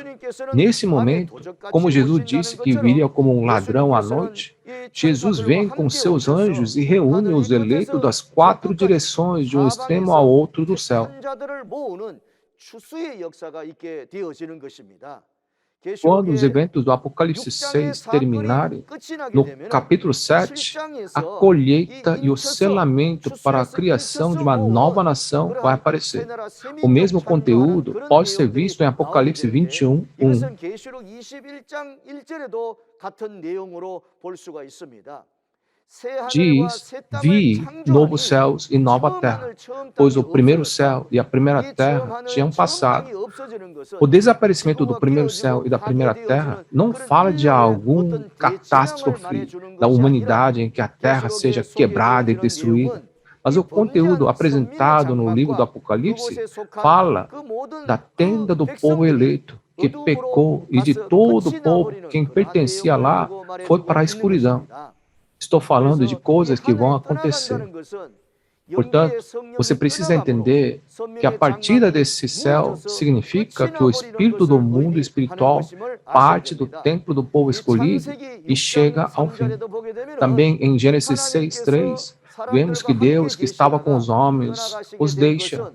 Nesse momento, como Jesus disse que viria como um ladrão à noite, Jesus vem com seus anjos e reúne os eleitos das 4 direções de um extremo ao outro do céu. Quando os eventos do Apocalipse 6 terminarem, no capítulo 7, a colheita e o selamento para a criação de uma nova nação vai aparecer. O mesmo conteúdo pode ser visto em Apocalipse 21:1. Diz: vi novos céus e nova terra, pois o primeiro céu e a primeira terra tinham passado. O desaparecimento do primeiro céu e da primeira terra não fala de alguma catástrofe da humanidade em que a terra seja quebrada e destruída, mas o conteúdo apresentado no livro do Apocalipse fala da tenda do povo eleito, que pecou, e de todo o povo quem pertencia lá foi para a escuridão. Estou falando de coisas que vão acontecer. Portanto, você precisa entender que a partida desse céu significa que o espírito do mundo espiritual parte do templo do povo escolhido e chega ao fim. Também em Gênesis 6:3, vemos que Deus, que estava com os homens, os deixa.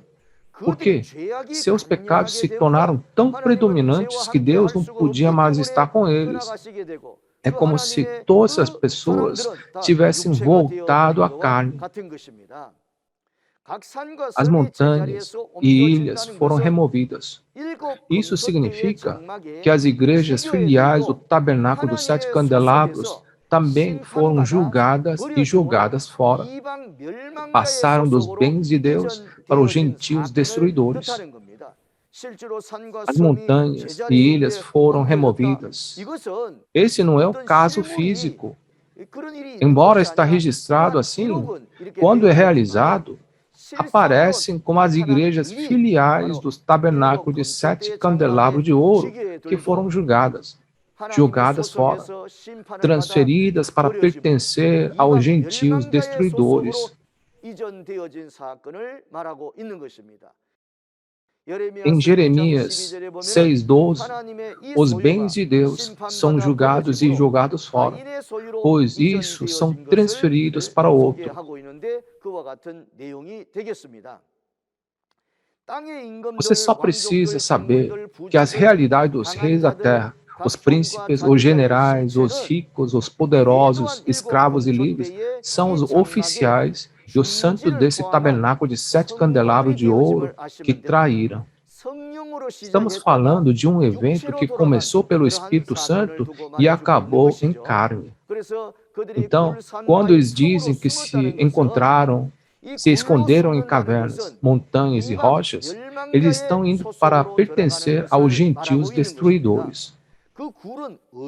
Por quê? Seus pecados se tornaram tão predominantes que Deus não podia mais estar com eles. É como se todas as pessoas tivessem voltado à carne. As montanhas e ilhas foram removidas. Isso significa que as igrejas filiais do tabernáculo dos 7 candelabros também foram julgadas e jogadas fora. Passaram dos bens de Deus para os gentios destruidores. As montanhas e ilhas foram removidas. Esse não é o caso físico. Embora está registrado assim, quando é realizado, aparecem como as igrejas filiais dos tabernáculos de 7 candelabros de ouro que foram jogadas fora, transferidas para pertencer aos gentios destruidores. Em Jeremias 6:12, os bens de Deus são julgados e jogados fora, pois isso são transferidos para outro. Você só precisa saber que as realidades dos reis da terra, os príncipes, os generais, os ricos, os poderosos, escravos e livres, são os oficiais e os santos desse tabernáculo de 7 candelabros de ouro que traíram. Estamos falando de um evento que começou pelo Espírito Santo e acabou em carne. Então, quando eles dizem que se esconderam em cavernas, montanhas e rochas, eles estão indo para pertencer aos gentios destruidores.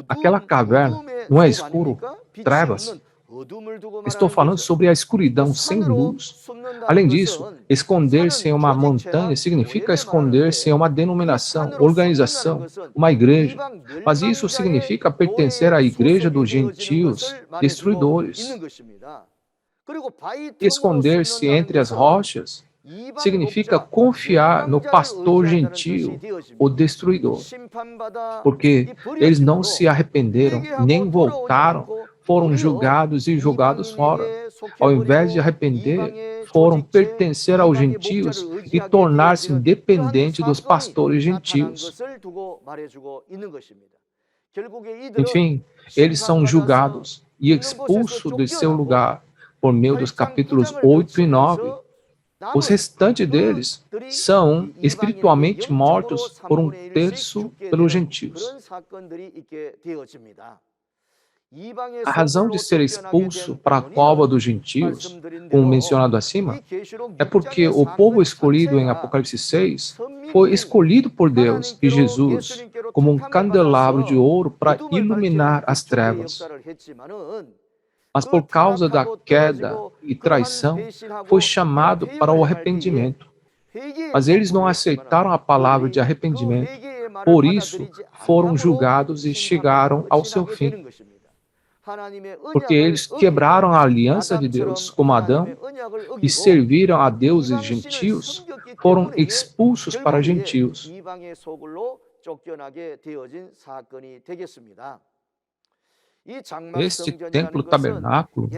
Aquela caverna não é escuro, trevas. Estou falando sobre a escuridão sem luz. Além disso, esconder-se em uma montanha significa esconder-se em uma denominação, organização, uma igreja. Mas isso significa pertencer à igreja dos gentios destruidores. Esconder-se entre as rochas significa confiar no pastor gentio, o destruidor, porque eles não se arrependeram, nem voltaram, foram julgados e jogados fora. Ao invés de arrepender, foram pertencer aos gentios e tornar-se independentes dos pastores gentios. Enfim, eles são julgados e expulsos de seu lugar por meio dos capítulos 8 e 9. Os restantes deles são espiritualmente mortos por um terço pelos gentios. A razão de ser expulso para a cova dos gentios, como mencionado acima, é porque o povo escolhido em Apocalipse 6 foi escolhido por Deus e Jesus como um candelabro de ouro para iluminar as trevas. Mas por causa da queda e traição, foi chamado para o arrependimento. Mas eles não aceitaram a palavra de arrependimento, por isso foram julgados e chegaram ao seu fim. Porque eles quebraram a aliança de Deus, como Adão, e serviram a deuses gentios, foram expulsos para gentios. Este templo tabernáculo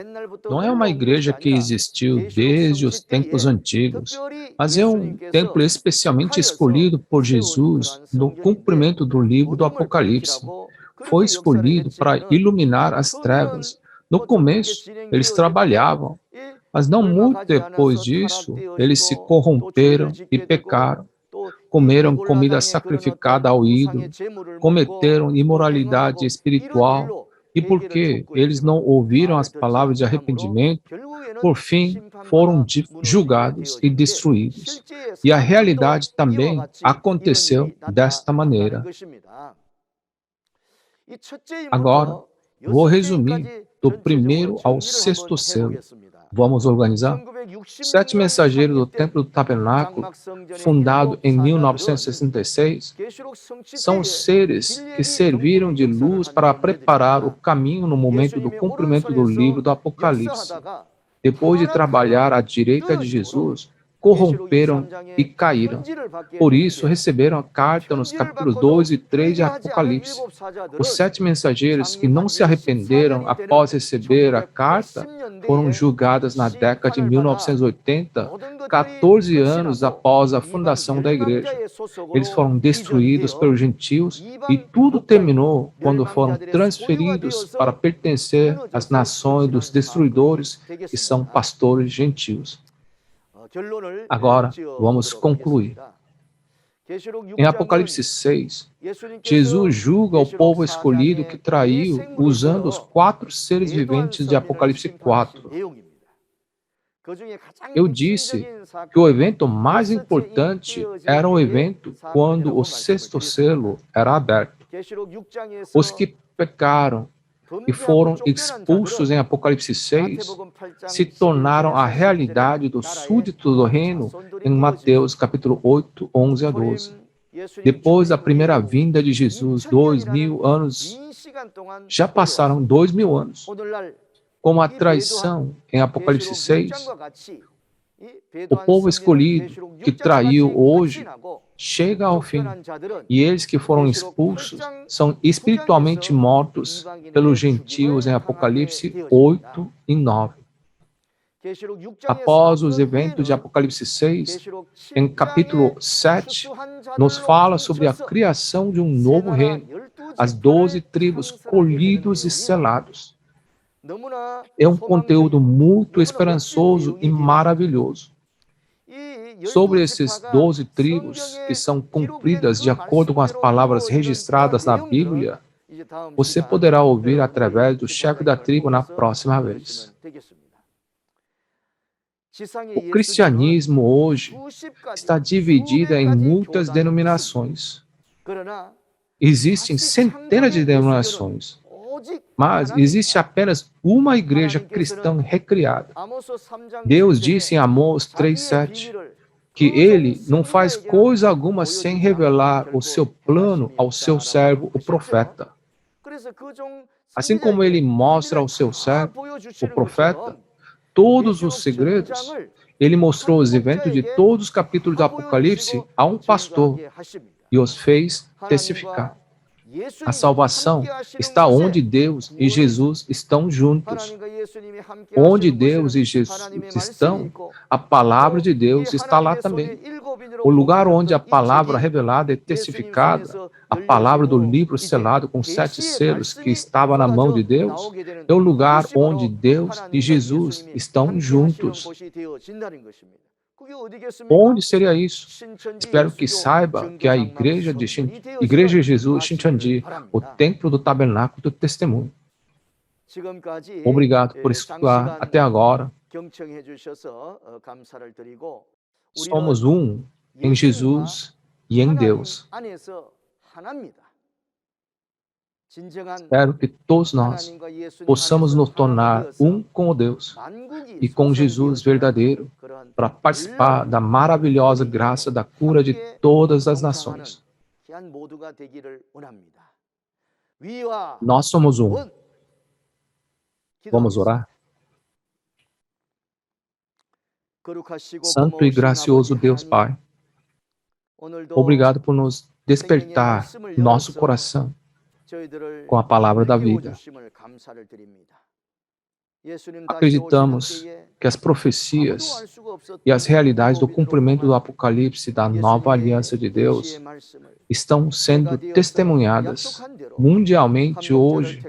não é uma igreja que existiu desde os tempos antigos, mas é um templo especialmente escolhido por Jesus no cumprimento do livro do Apocalipse. Foi escolhido para iluminar as trevas. No começo, eles trabalhavam, mas não muito depois disso, eles se corromperam e pecaram. Comeram comida sacrificada ao ídolo, cometeram imoralidade espiritual, e porque eles não ouviram as palavras de arrependimento, por fim foram julgados e destruídos. E a realidade também aconteceu desta maneira. Agora, vou resumir do primeiro ao sexto selo. Vamos organizar? 7 mensageiros do Templo do Tabernáculo, fundado em 1966, são os seres que serviram de luz para preparar o caminho no momento do cumprimento do livro do Apocalipse. Depois de trabalhar à direita de Jesus, corromperam e caíram. Por isso, receberam a carta nos capítulos 2 e 3 de Apocalipse. Os 7 mensageiros que não se arrependeram após receber a carta foram julgados na década de 1980, 14 anos após a fundação da igreja. Eles foram destruídos pelos gentios e tudo terminou quando foram transferidos para pertencer às nações dos destruidores, que são pastores gentios. Agora, vamos concluir. Em Apocalipse 6, Jesus julga o povo escolhido que traiu usando os 4 seres viventes de Apocalipse 4. Eu disse que o evento mais importante era o evento quando o sexto selo era aberto. Os que pecaram e foram expulsos em Apocalipse 6 se tornaram a realidade do súdito do reino em Mateus capítulo 8, 11 a 12. Depois da primeira vinda de Jesus, 2000 anos, já passaram 2000 anos. Como a traição em Apocalipse 6, o povo escolhido que traiu hoje chega ao fim, e eles que foram expulsos são espiritualmente mortos pelos gentios em Apocalipse 8 e 9. Após os eventos de Apocalipse 6, em capítulo 7, nos fala sobre a criação de um novo reino, as 12 tribos colhidos e selados. É um conteúdo muito esperançoso e maravilhoso. Sobre esses 12 tribos que são cumpridas de acordo com as palavras registradas na Bíblia, você poderá ouvir através do chefe da tribo na próxima vez. O cristianismo hoje está dividido em muitas denominações. Existem centenas de denominações, Mas existe apenas uma igreja cristã recriada. Deus disse em Amós 3,7 que ele não faz coisa alguma sem revelar o seu plano ao seu servo, o profeta. Assim como ele mostra ao seu servo, o profeta, todos os segredos, ele mostrou os eventos de todos os capítulos do Apocalipse a um pastor e os fez testificar. A salvação está onde Deus e Jesus estão juntos. Onde Deus e Jesus estão, a palavra de Deus está lá também. O lugar onde a palavra revelada é testificada, a palavra do livro selado com 7 selos que estava na mão de Deus, é o lugar onde Deus e Jesus estão juntos. Onde seria isso? Espero que saiba que a igreja de Jesus Shincheonji, o templo do tabernáculo do testemunho. Obrigado por escutar até agora. Somos um em Jesus e em Deus. Espero que todos nós possamos nos tornar um com o Deus e com Jesus verdadeiro para participar da maravilhosa graça da cura de todas as nações. Nós somos um. Vamos orar? Santo e gracioso Deus Pai, obrigado por nos despertar nosso coração com a palavra da vida. Acreditamos que as profecias e as realidades do cumprimento do Apocalipse da nova aliança de Deus estão sendo testemunhadas mundialmente hoje,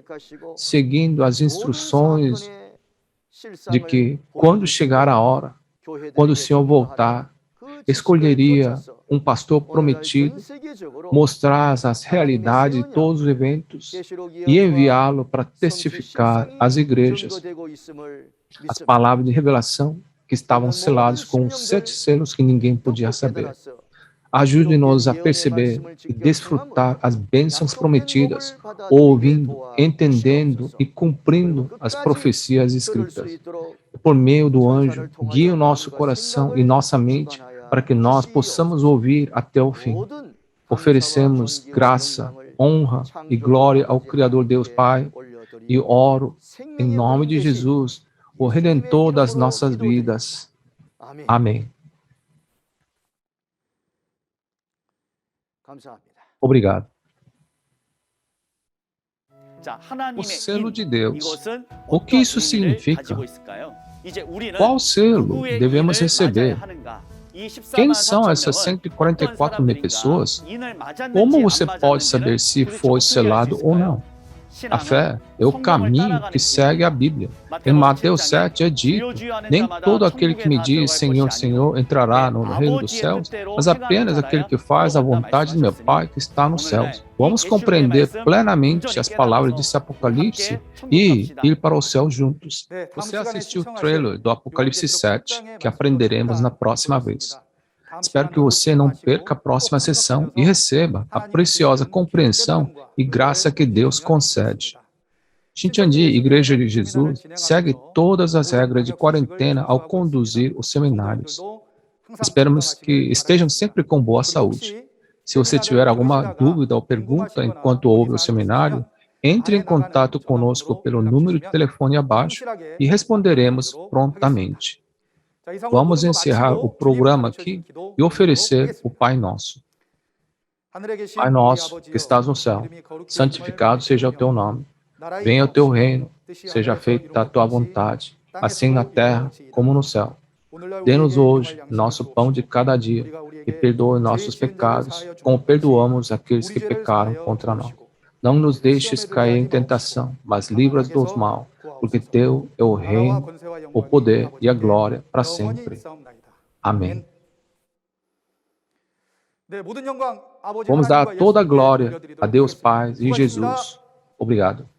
seguindo as instruções de que, quando chegar a hora, quando o Senhor voltar, escolheria um pastor prometido, mostrar as realidades de todos os eventos e enviá-lo para testificar às igrejas as palavras de revelação que estavam seladas com os 7 selos que ninguém podia saber. Ajude-nos a perceber e desfrutar as bênçãos prometidas, ouvindo, entendendo e cumprindo as profecias escritas. Por meio do anjo, guie o nosso coração e nossa mente para que nós possamos ouvir até o fim. Oferecemos graça, honra e glória ao Criador Deus Pai e oro em nome de Jesus, o Redentor das nossas vidas. Amém. Obrigado. O selo de Deus. O que isso significa? Qual selo devemos receber? Quem são essas 144 mil pessoas? Como você pode saber se foi selado ou não? A fé é o caminho que segue a Bíblia. Em Mateus 7 é dito: nem todo aquele que me diz Senhor, Senhor entrará no reino dos céus, mas apenas aquele que faz a vontade de meu Pai que está nos céus. Vamos compreender plenamente as palavras desse Apocalipse e ir para o céu juntos. Você assistiu o trailer do Apocalipse 7, que aprenderemos na próxima vez. Espero que você não perca a próxima sessão e receba a preciosa compreensão e graça que Deus concede. Shincheonji, Igreja de Jesus, segue todas as regras de quarentena ao conduzir os seminários. Esperamos que estejam sempre com boa saúde. Se você tiver alguma dúvida ou pergunta enquanto ouve o seminário, entre em contato conosco pelo número de telefone abaixo e responderemos prontamente. Vamos encerrar o programa aqui e oferecer o Pai Nosso. Pai nosso, que estás no céu, santificado seja o teu nome. Venha o teu reino, seja feita a tua vontade, assim na terra como no céu. Dê-nos hoje nosso pão de cada dia e perdoe nossos pecados, como perdoamos aqueles que pecaram contra nós. Não nos deixes cair em tentação, mas livra-nos do mal, porque teu é o reino, o poder e a glória para sempre. Amém. Vamos dar toda a glória a Deus Pai e Jesus. Obrigado.